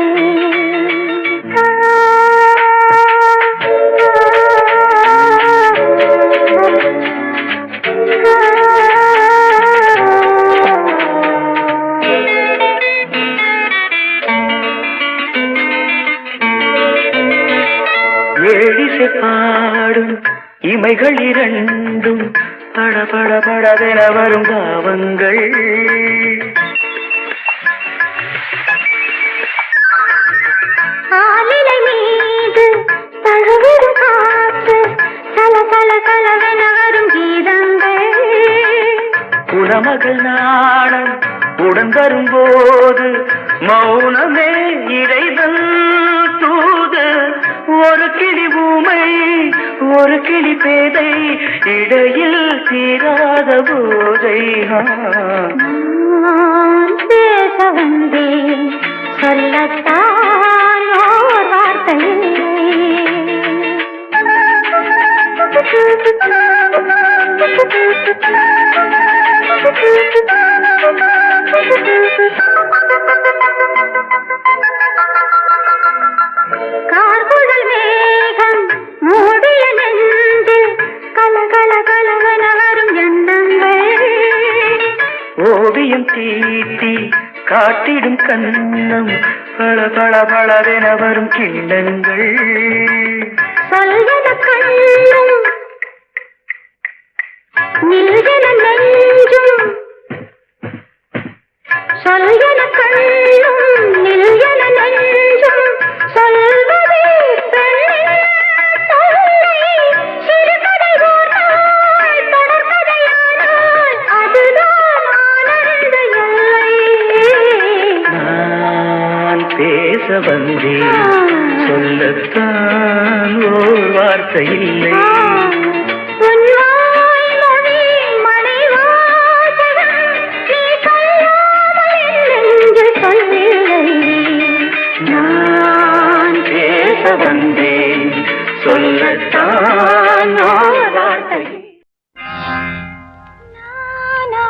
ஏழிசை பாடும் இமைகள் இரண்டும் படபட படவென வரும் பாவங்கள். ஆலிலை மீது தழுவிடும் காற்று சல சல சலவென வரும் கீதங்கள். குணமகள் நாணம் உடன் வரும்போது மௌனமே இறைவன் தூது. ஒரு கிளி ஊமை ஒரு கிளி பேதை இடையில் தீராத போதை. நான் பேச வந்தேன், சொல்லத்தான் ஓர் வார்த்தை கார்குழல் மேகம் மூடிய நெஞ்சு காட்டிடும் கண்ணம் பள பள பளவென வரும் கிண்ணங்கள் சொல்வது கண்ணும் நில்வன நெஞ்சும் சொல்வது கண்ணும் நில்வன நெஞ்சும் சொல்வதே பெண்ணின் தொல்லை சிறுகதை ஓர்ந்தால் தொடர்கதையானால் அதுதான் ஆனந்த எல்லை நான் பேச வந்தேன் சொல்லத்தான் ஓர் வார்த்தை இல்லை நான் பேச வந்தேன் சொல்லத்தான் ஓர் வார்த்தை நானா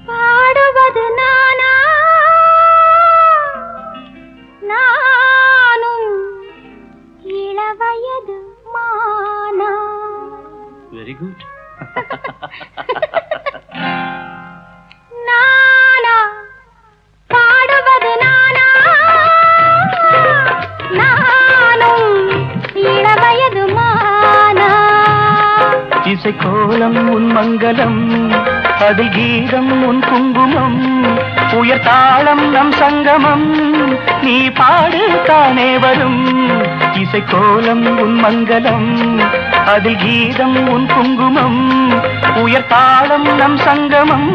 பாடுவது நானா நானும் இளவயது மானா வெரி குட் நானா பாடுவது நானா நானும் இளவயது மானா இசை கோலம் உன் மங்களம் அதில் கீதம் உன் குங்குமம் உயர் தாளம் நம் சங்கமம் நீ பாடு தானே வரும் இசை கோலம் உன் மங்களம் அதில் கீதம் உன் குங்குமம் உயர் தாளம் நம் சங்கமம்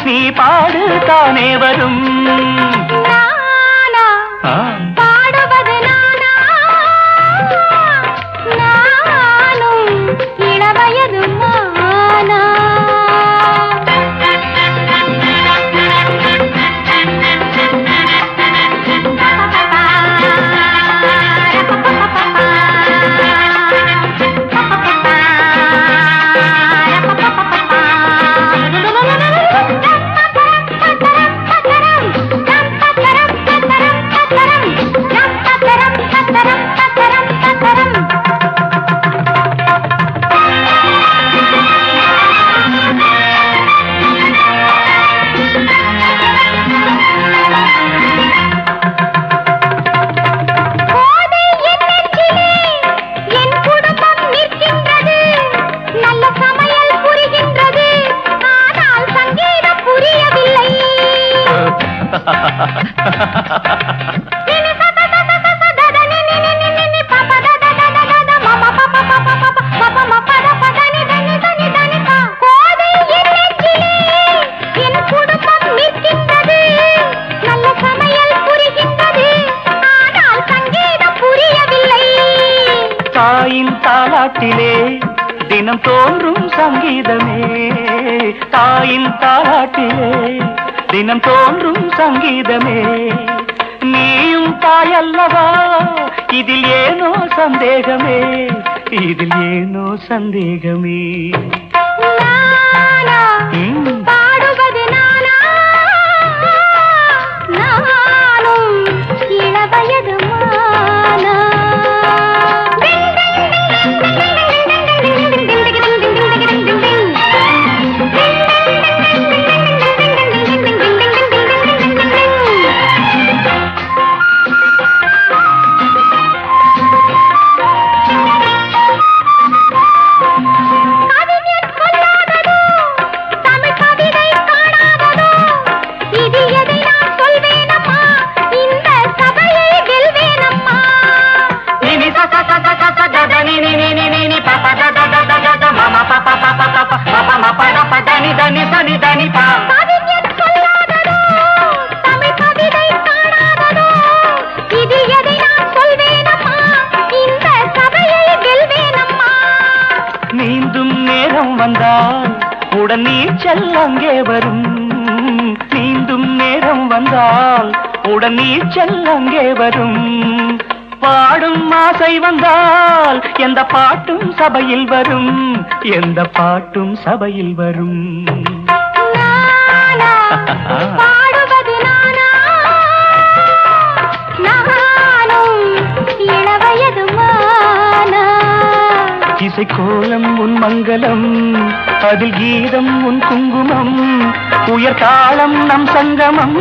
நீ பாடு தானே வரும் நானா பாடுவது நானா நானும் இளவயது மானா தாயின் தாலாட்டிலே தினம் தோன்றும் சங்கீதமே தாயின் தாலாட்டிலே தினம் தோன்றும் சங்கீதமே நீயும் தாயல்லவா இதில் ஏனோ சந்தேகமே இதில் ஏனோ சந்தேகமே பாடுவது நானா நானும் இளவயது மானா நீந்தும் நேரம் வந்தால் உடன் நீச்சல் அங்கே வரும் நீந்தும் நேரம் வந்தால் உடன் நீச்சல் அங்கே வரும் பாடும் ஆசை வந்தால் எந்த பாட்டும் சபையில் வரும் எந்த பாட்டும் சபையில் வரும் பாடுவது நானா நானும் இளவயது மானா இசை கோலம் உன் மங்களம் அதில் கீதம் உன் குங்குமம் உயர் தாளம் நம் சங்கமம்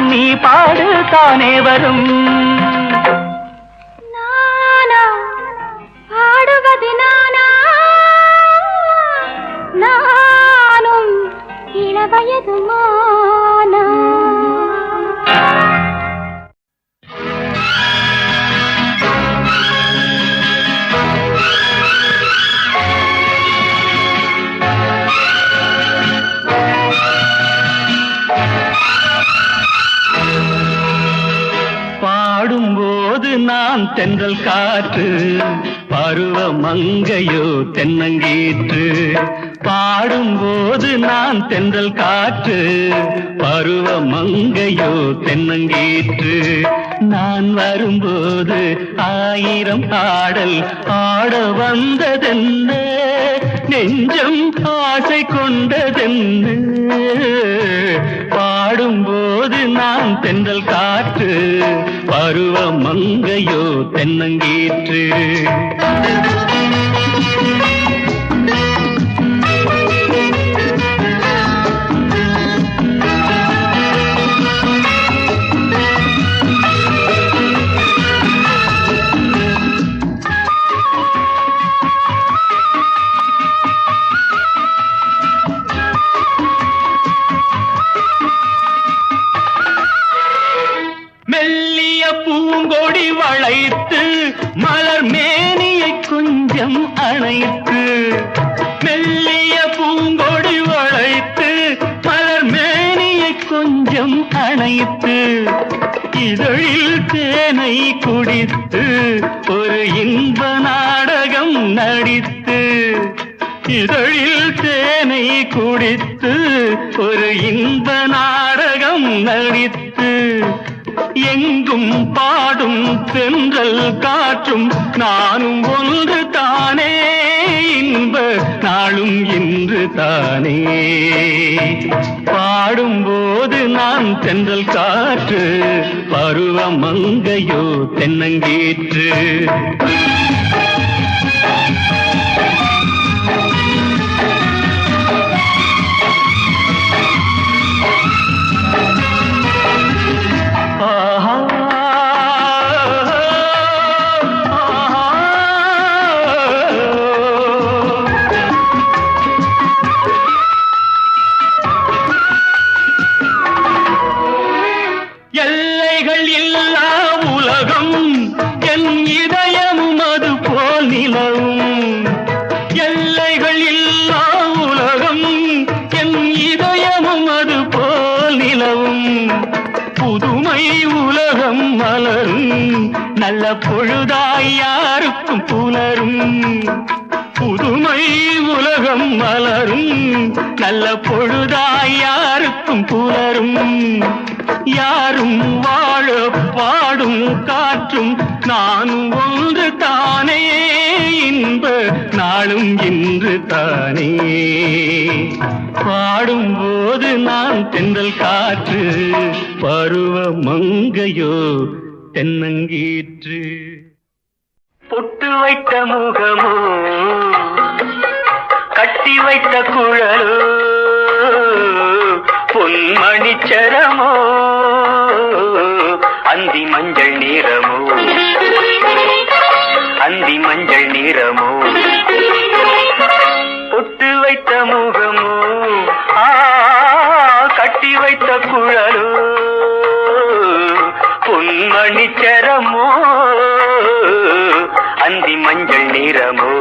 நீ பாடு தானே வரும். நானா பாடுவது நானா, நானும் இளவயது மானா. பாடும்போது நான் தென்றல் காற்று, பருவ மங்கையோ தென்னங்கீற்று. பாடும்போது நான் தென்றல் காற்று, பருவ மங்கையோ தென்னங்கீற்று. நான் வரும்போது ஆயிரம் பாடல் ஆட வந்ததென்ன, நெஞ்சம் ஆசை கொண்டதென்ன. பாடும்போது நான் தென்றல் காற்று, பருவ மங்கையோ தென்னங்கீற்று. மெல்லிய பூங்கொடி வளைத்து மலர் மேனியை கொஞ்சம் அணைத்து, மெல்லிய பூங்கொடி வளைத்து மலர் மேனியை கொஞ்சம் அணைத்து, இதழில் தேனை குடித்து ஒரு இன்ப நாடகம் நடித்து, இதழில் தேனை குடித்து ஒரு இன்ப நாடகம் நடித்து, எங்கும் பாடும் தென்றல் காற்றும் நானும் ஒன்று தானே, இன்ப நாளும் இன்று தானே. பாடும்போது நான் தென்றல் காற்று, பருவ மங்கையோ தென்னங்கீற்று. எல்லைகள் இல்லா உலகம் என் இதயமும் அது போல் நிலவும். எல்லைகள் இல்லா உலகம் என் இதயமும் அது போல் நிலவும். புதுமை உலகம் மலரும் நல்ல பொழுதாய் யாருக்கும் புலரும். புதுமை உலகம் மலரும் நல்ல பொழுதாய் யாருக்கும் புலரும். யாரும் வாழ பாடும் காற்றும் நானும் ஒன்று தானே, இன்ப நாளும் இன்று தானே. பாடும்போது நான் தென்றல் காற்று, பருவ மங்கையோ தென்னங்கீற்று. பொட்டு வைத்த முகமோ கட்டி வைத்த குழலோ, பொன்மணிச்சரமோ அந்தி மஞ்சள் நிறமோ, அந்தி மஞ்சள் நிறமோ. பொட்டு வைத்த முகமோ கட்டி வைத்த குழலோ, பொன்மணிச்சரமோ அந்தி மஞ்சள் நிறமோ,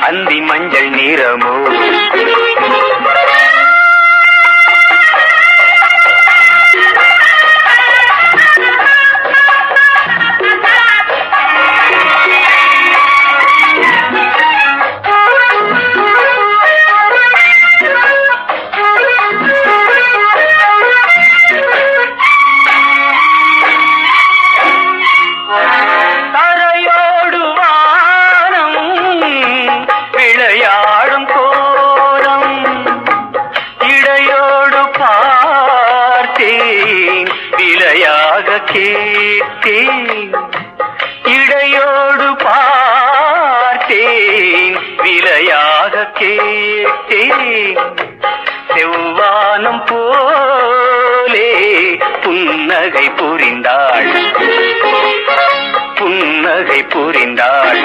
அந்தி மஞ்சள் நிறமோ. கேட்டேன் இடையோடு பார்த்தேன் விலையாக கேட்டேன் வானம் போலே புன்னகை புரிந்தாள் புன்னகை புரிந்தாள்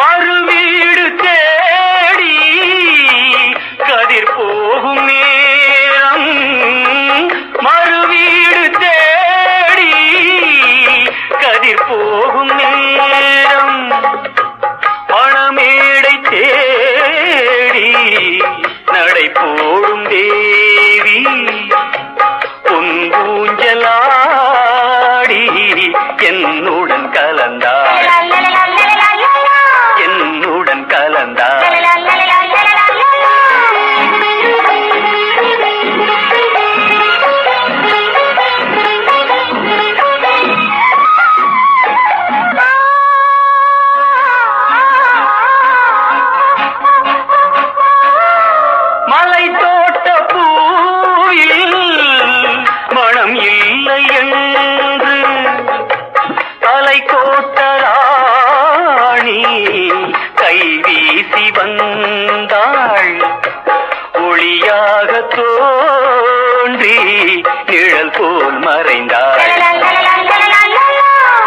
மறுவீடு தேடி கதிர் போகும் நேரம் மறுவீடு தேடி கதிர் போகும் நேரம் மணமேடை தேடி நடை போடும் தேவி பொங்கூஞ்சலாடி என்னுடன் கலந்தாள் என்னுடன் கலந்தாள் மலை தோட்ட பூவில் மனம் இல்லை என்று தலை கோட்டராணி கை வீசி வந்தாள் ஒளியாக தோன்றி நிழல் போல் மறைந்தாள்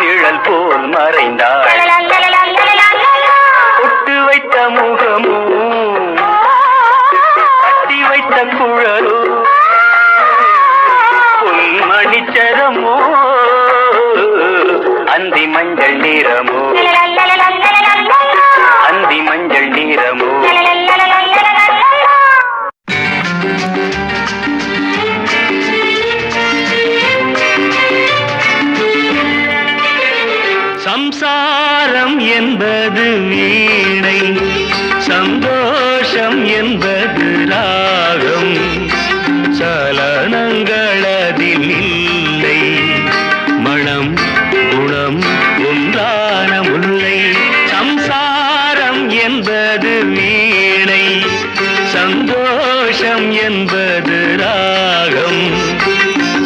நிழல் போல் மறைந்தாள் ஒட்டு வைத்த முகமோ கட்டி வைத்த குழலோ பொன்மணிச்சரமோ அந்தி மஞ்சள் நிறமோ அந்தி மஞ்சள் நிறமோ சம்சாரம் என்பது வீணை சந்தோஷம் என்பது ராகம் சலனங்களதில் இல்லை மனம் குணம் ஒன்றான முல்லை சம்சாரம் என்பது வீணை சந்தோஷம் என்பது ராகம்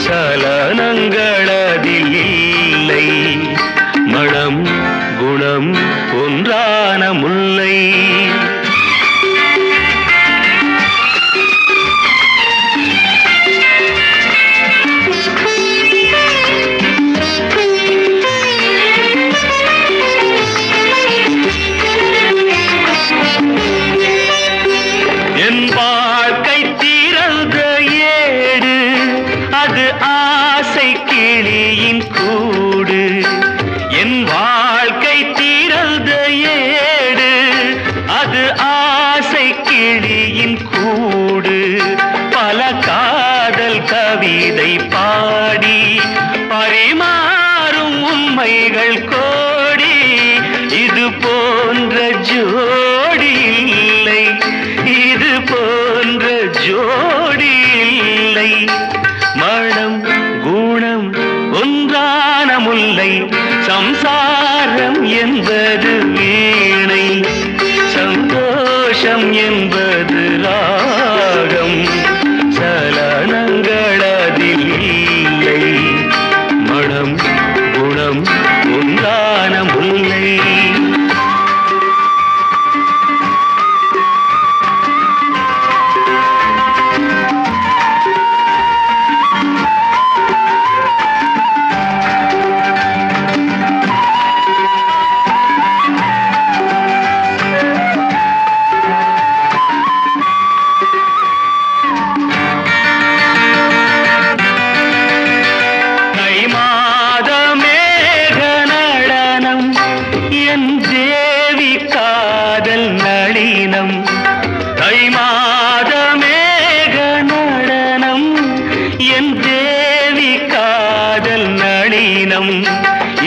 சலனங்களதில் இல்லை மனம் குணம் ஒன்றான முல்லை என் வாழ்க்கை திறந்த ஏடு அது ஆசை கிளியின் கூடு என் வாழ்க்கை திறந்த ஏடு அது ஆசை கிளியின் கூடு பல காதல் கவிதை பாடி பரிமாறும் உண்மைகள் கோடி இது போன்ற ஜோடி இல்லை இது போன்ற ஜோடி இல்லை மனம் குணம் ஒன்றான முல்லை சம்சாரம் என்பது வீணை சந்தோஷம் என்பது ராகம் சலனங்களதில் இல்லை மனம் குணம் ஒன்றான முல்லை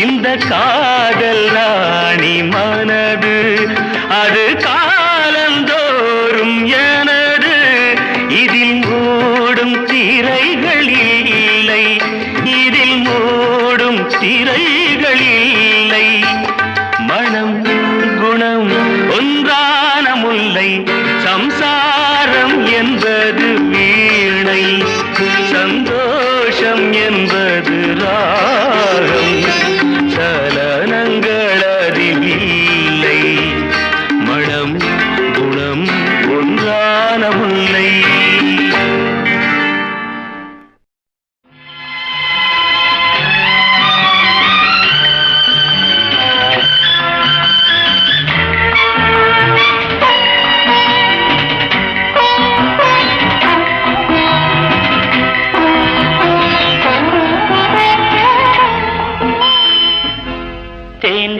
இந்த காதல் ராணி மனது அது காலந்தோறும் எனது இதில் மூடும் திரைகள் இல்லை இதில் மூடும் திரைகள்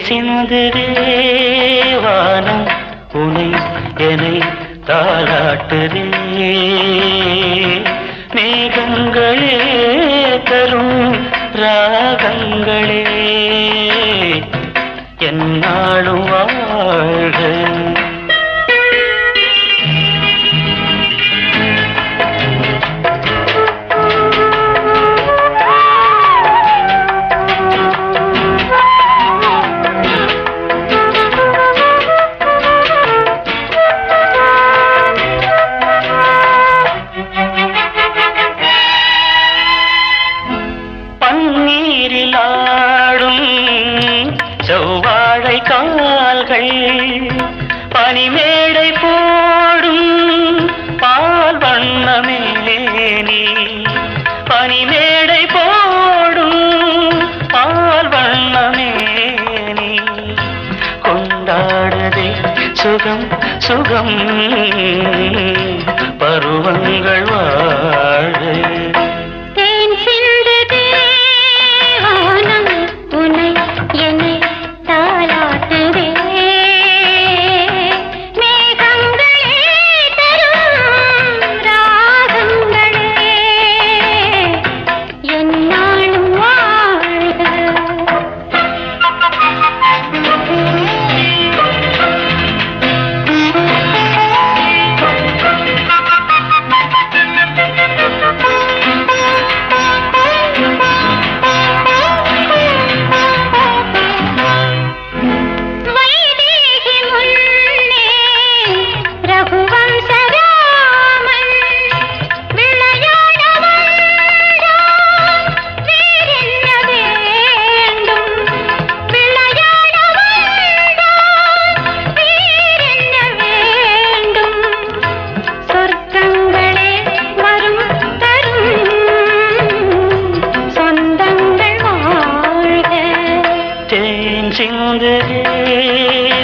சிந்துதே வானம் உனை என்னை தாலாட்டுதே மேகங்களே தரும் ராகங்களே என்னாலும் வாழ்க செவ்வாழை கால்கள் பனிமேடை போடும் பால் வண்ணமேனி பனிமேடை போடும் பால் வண்ணமேனி கொண்டாடுதே சுகம் சுகம் பருவங்கள் வாழ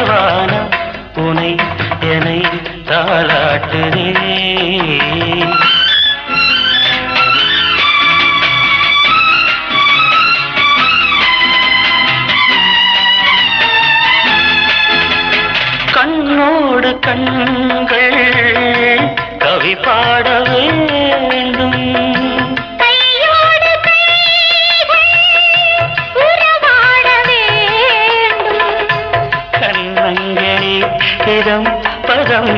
வானம் உனை என்னை தாலாட்டுதே கண்ணோடு கண்கள் கவி பாட வேண்டும் இதம் பதம்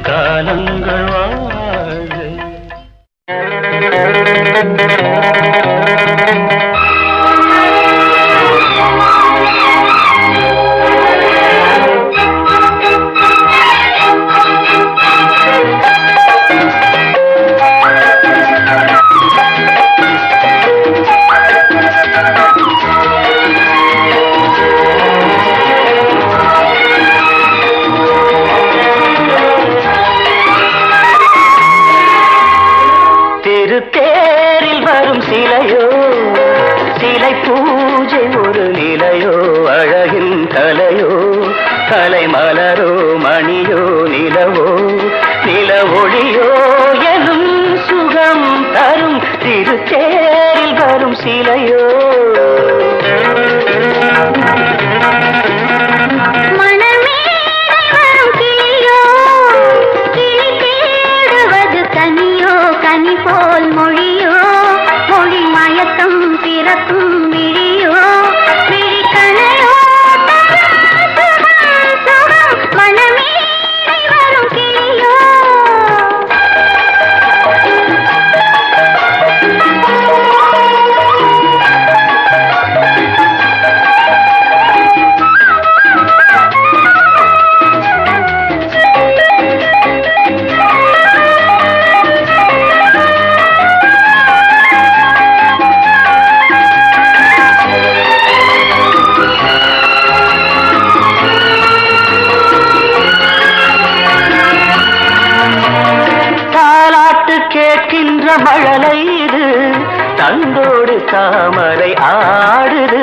காலங்கள் வாழ தேரில் வரும் சிலையோ சிலை பூஜை ஒரு நிலையோ அழகின் கலையோ கலை மலரோ மணியோ நிலவோ நில ஒளியோ எனும் சுகம் தரும் திருத்தேரில் வரும் சிலையோ போல் மொழியோ மொழி மயக்கம் பிறக்கும் விழியோ விழிக்கணையோ மனமே வரும் கிளியோ கேட்கின்ற மழலை இது தந்தோடு தாமரை ஆடுது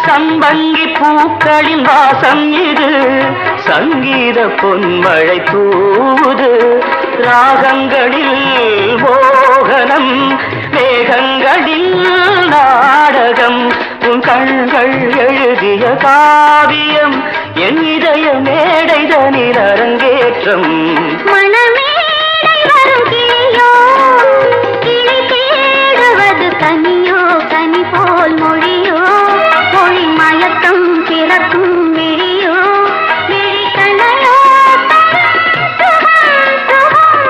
சம்பங்கி பூக்களின் வாசம் இது சங்கீத பொன்மழை தூவுது ராகங்களில் மோகனம் மேகங்களில் நாடகம் உன் கண்கள் எழுதிய காவியம் என் இதய மேடைதனில் அரங்கேற்றம் மணமேடை வரும் கிளியோ கிளி தேடுவது கனியோ கனி போல் மொழியோ மொழி மயக்கம் பிறக்கும் விழியோ விழிக்கணையோ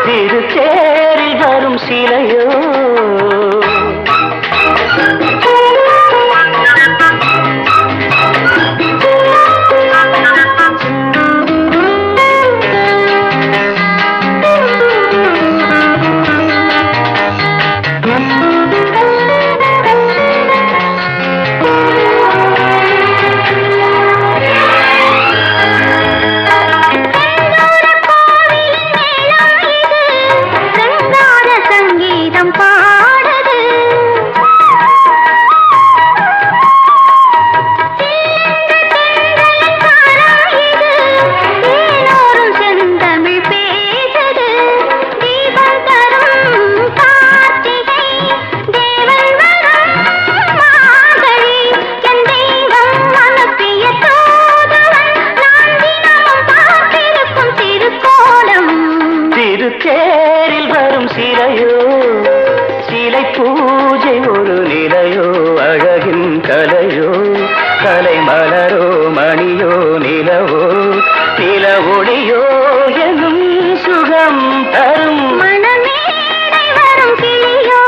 திருச்சேரில் வரும் சிலையோ திருச்சேரில் வரும் சிலையோ சிலை பூஜை ஒரு நிலையோ அழகின் கலையோ கலை மலரோ மணியோ நிலவோ நில ஒளியோ எனும் சுகம் தரும் மணமேடை வரும் கிளியோ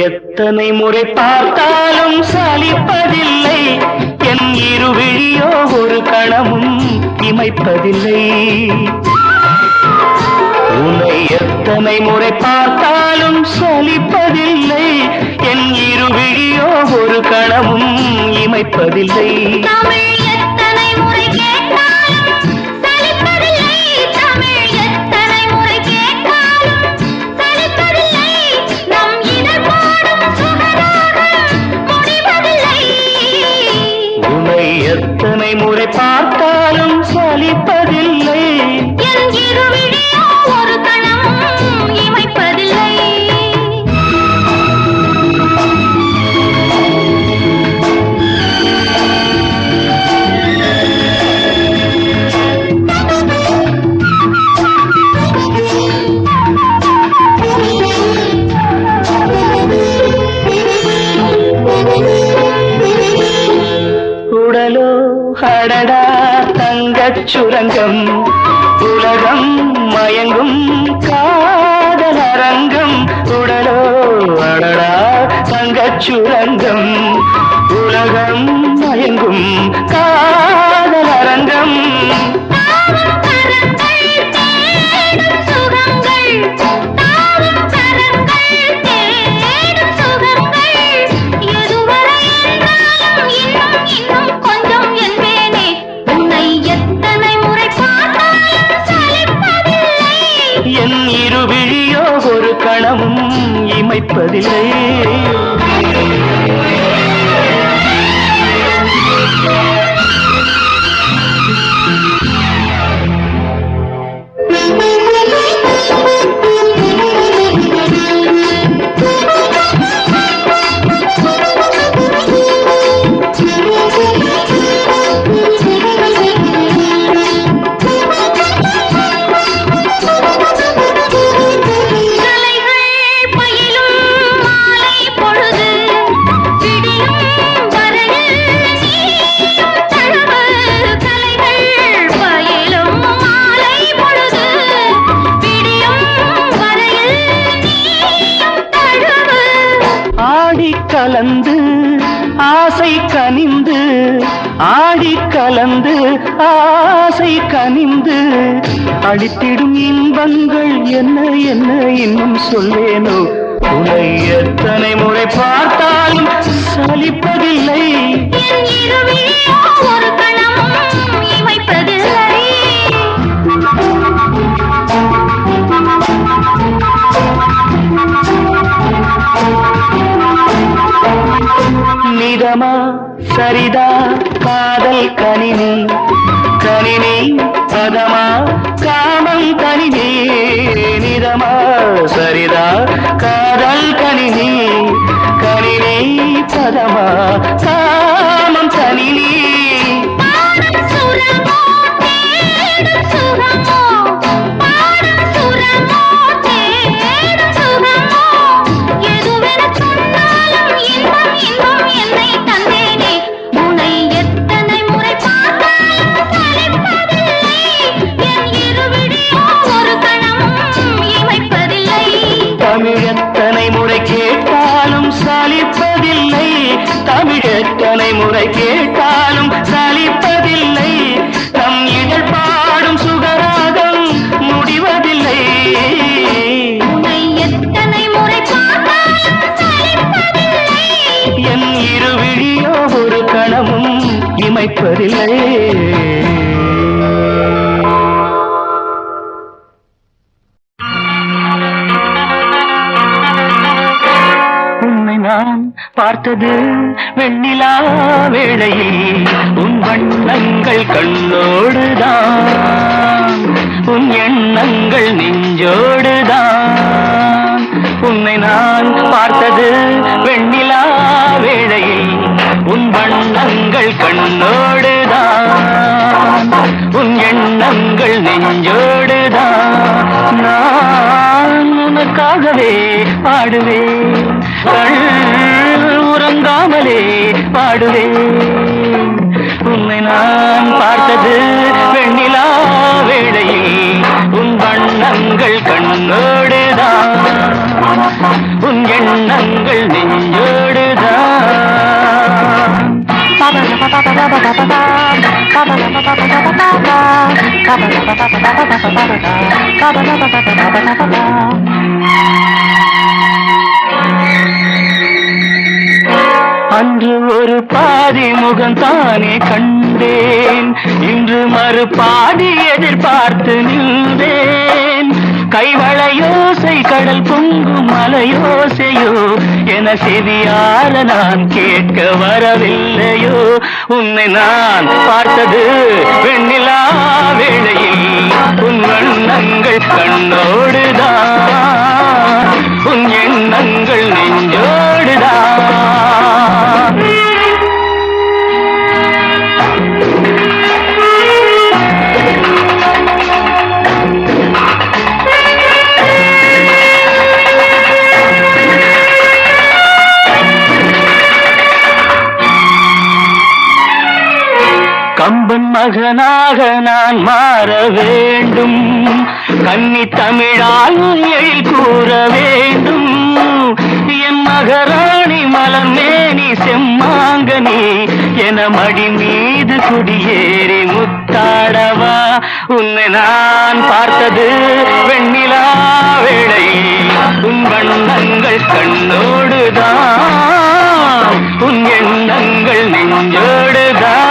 எத்தனை முறை பார்த்தாலும் சலிப்பதில்லை என் இருவிழியோ ஒரு கணமும் இமைப்பதில்லை உன்னை எத்தனை முறை பார்த்தாலும் சலிப்பதில்லை என் இருவிழியோ ஒரு கணமும் இமைப்பதில்லை தமிழ் எத்தனை முறை கேட்டாலும் சலிப்பதில்லை தமிழ் எத்தனை முறை கேட்டாலும் சலிப்பதில்லை நம் இதழ் பாடும் சுகராகம் முடிவதில்லை உன்னை எத்தனை முறை பார்த்தாலும் சலிப்பதில்லை என் இருவிழியோ ஒரு கணமும் இமைப்பதில்லை உடலோ அடடா தங்கச் சுரங்கம் உலகம் மயங்கும் காதல் அரங்கம் உடலோ அடடா தங்கச் சுரங்கம் உலகம் மயங்கும் காதல் அரங்கம் என் இருவிழியோ ஒரு கணமும் இமைப்பதில்லை கலந்து ஆசை கனிந்து ஆடி கலந்து ஆசை கனிந்து அளித்திடும் இன்பங்கள் என்ன என்ன இன்னும் சொல்வேனோ உன்னை எத்தனை முறை பார்த்தாலும் சலிப்பதில்லை ஒரு கணமும் இமைப்பதில்லை நிதமா சரிதா காதல் கணினி கணினி பதமா காமம் கணினி நிதமா சரிதா காதல் கணினி கணினி பதமா காமம் கணினி தமிழத்தனை முறை கேட்டாலும் சலிப்பதில்லை தமிழத்தனை முறை கேட்டாலும் சலிப்பதில்லை நம் இதழ் பாடும் சுகராகம் முடிவதில்லை எத்தனை முறை என் இருவிழியோ ஒரு கணமும் இமைப்பதில்லை நான் பார்த்தது வெண்ணிலா வேளையில் உன் வண்ணங்கள் கண்ணோடுதான் உன் எண்ணங்கள் நெஞ்சோடுதான் உன்னை நான் பார்த்தது வெண்ணிலா வேளையில் உன் வண்ணங்கள் கண்ணோடுதான் உன் எண்ணங்கள் நெஞ்சோடுதான் நான் உனக்காகவே பாடுவேன் உறங்காமலே பாடுவேன் உன்னை நான் பார்த்தது வெண்ணிலா வேளையில் உன் வண்ணங்கள் கண்ணோடுதான் உன் எண்ணங்கள் நெஞ்சோடுதான் அன்று ஒரு பாதி முகம் தானே கண்டேன் இன்று மறுபாதி எதிர்பார்த்து நின்றேன் கைவளையோசை கடல் பொங்கும் மலையோசையோ என செவியார நான் கேட்க வரவில்லையோ உன்னை நான் பார்த்தது வெண்ணிலா வேளையில் உன் வண்ணங்கள் கண்ணோடுதான் உன் எண்ணங்கள் நெஞ்சோடுதான் கம்பன் மகனாக நான் மாற வேண்டும் கன்னி தமிழால் எழில் கூற வேண்டும் என் மகராணி மலர்மேனி செம்மாங்கனி என மடி மீது குடியேறி முத்தாடவா உன்னை நான் பார்த்தது வெண்ணிலா வேளை உன் வண்ணங்கள் கண்ணோடுதான் உன் எண்ணங்கள் நெஞ்சோடுதான்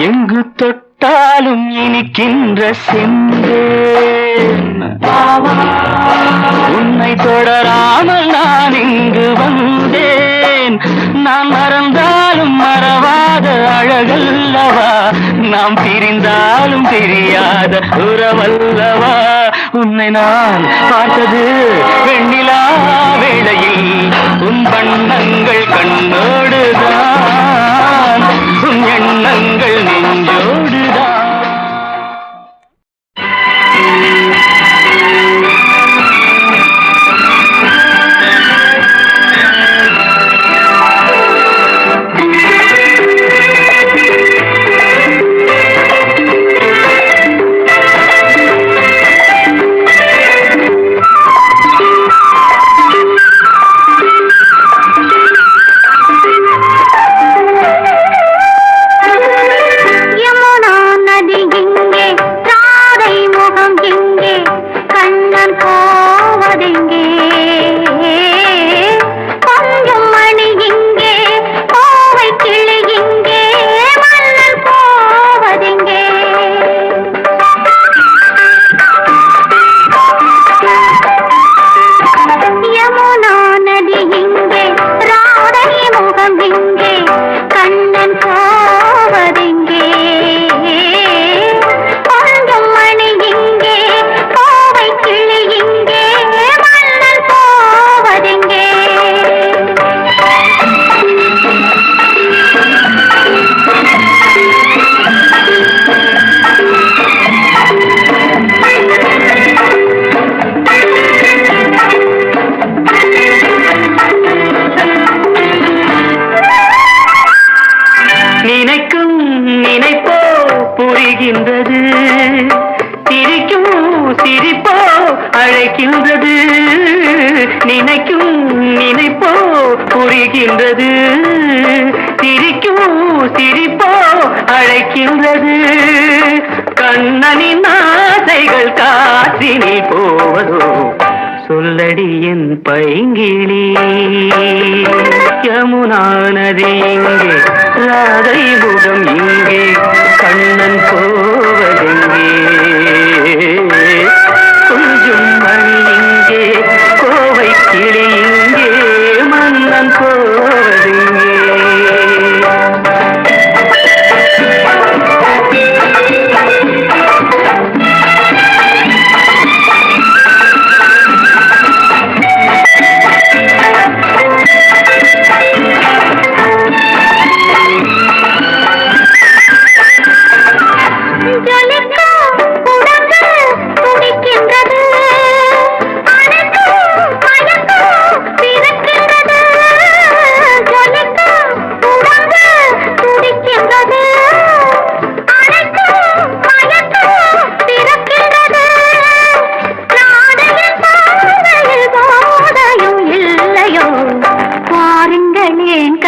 எங்கு தொட்டாலும் இனிக்கின்ற செந்தேன் உன்னை தொடராமல் நான் இங்கு வந்தேன் நான் மறந்தாலும் மறவாத அழகல்லவா நாம் பிரிந்தாலும் பிரியாத உறவல்லவா உன்னை நான் பார்த்தது வெண்ணிலா வேளையில் உன் வண்ணங்கள் கண்ணோடுதான் உன் எண்ணங்கள் நெஞ்சோடுதான் அழைக்கின்றது, நினைக்கும் நினைப்போ புரிகின்றது, சிரிக்கும் சிரிப்போ அழைக்கின்றது. கண்ணனின் ஆசைகள் காற்றினில் போவதோ சொல்லடி என் பைங்கிளி. யமுனா நதி இங்கே, ராதை முகம் இங்கே, கண்ணன் போவதெங்கே. கொஞ்சம் மணி இங்கே, கோவை கிளி இங்கே, மன்னன் போவதெங்கே.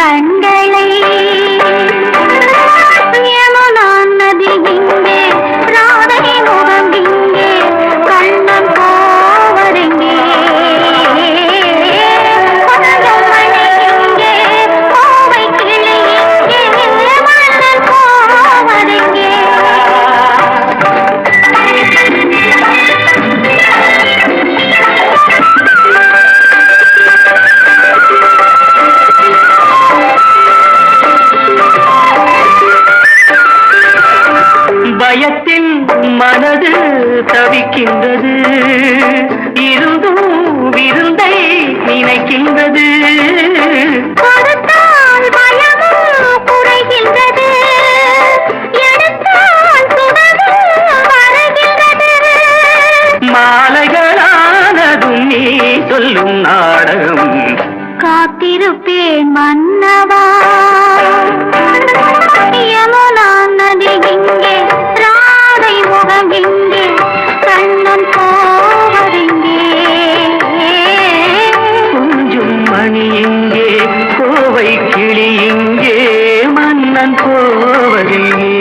கண்களை யமுனா நதி இங்கே, ராதை முகம் இங்கே, கண்ணன் போவதெங்கே. கொஞ்சம் மணி இங்கே, கோவை கிளி இங்கே, மன்னன் போவதெங்கே. பயத்தின் மனது தவிக்கின்றது, இருந்தும் விருந்தை நினைக்கின்றது. கொடுத்தால் பயமும் குறைகின்றது, எடுத்தால் சுகமும் வருகின்றது. மாலைகளானதும் நீ சொல்லும் நாடகம், காத்திருப்பேன் மன்னவா. யமுனா நதி இங்கே, ராதை முகம் இங்கே, கண்ணன் போவதெங்கே. கொஞ்சம் மணி இங்கே, கோவை கிளி இங்கே, மன்னன் போவதெங்கே.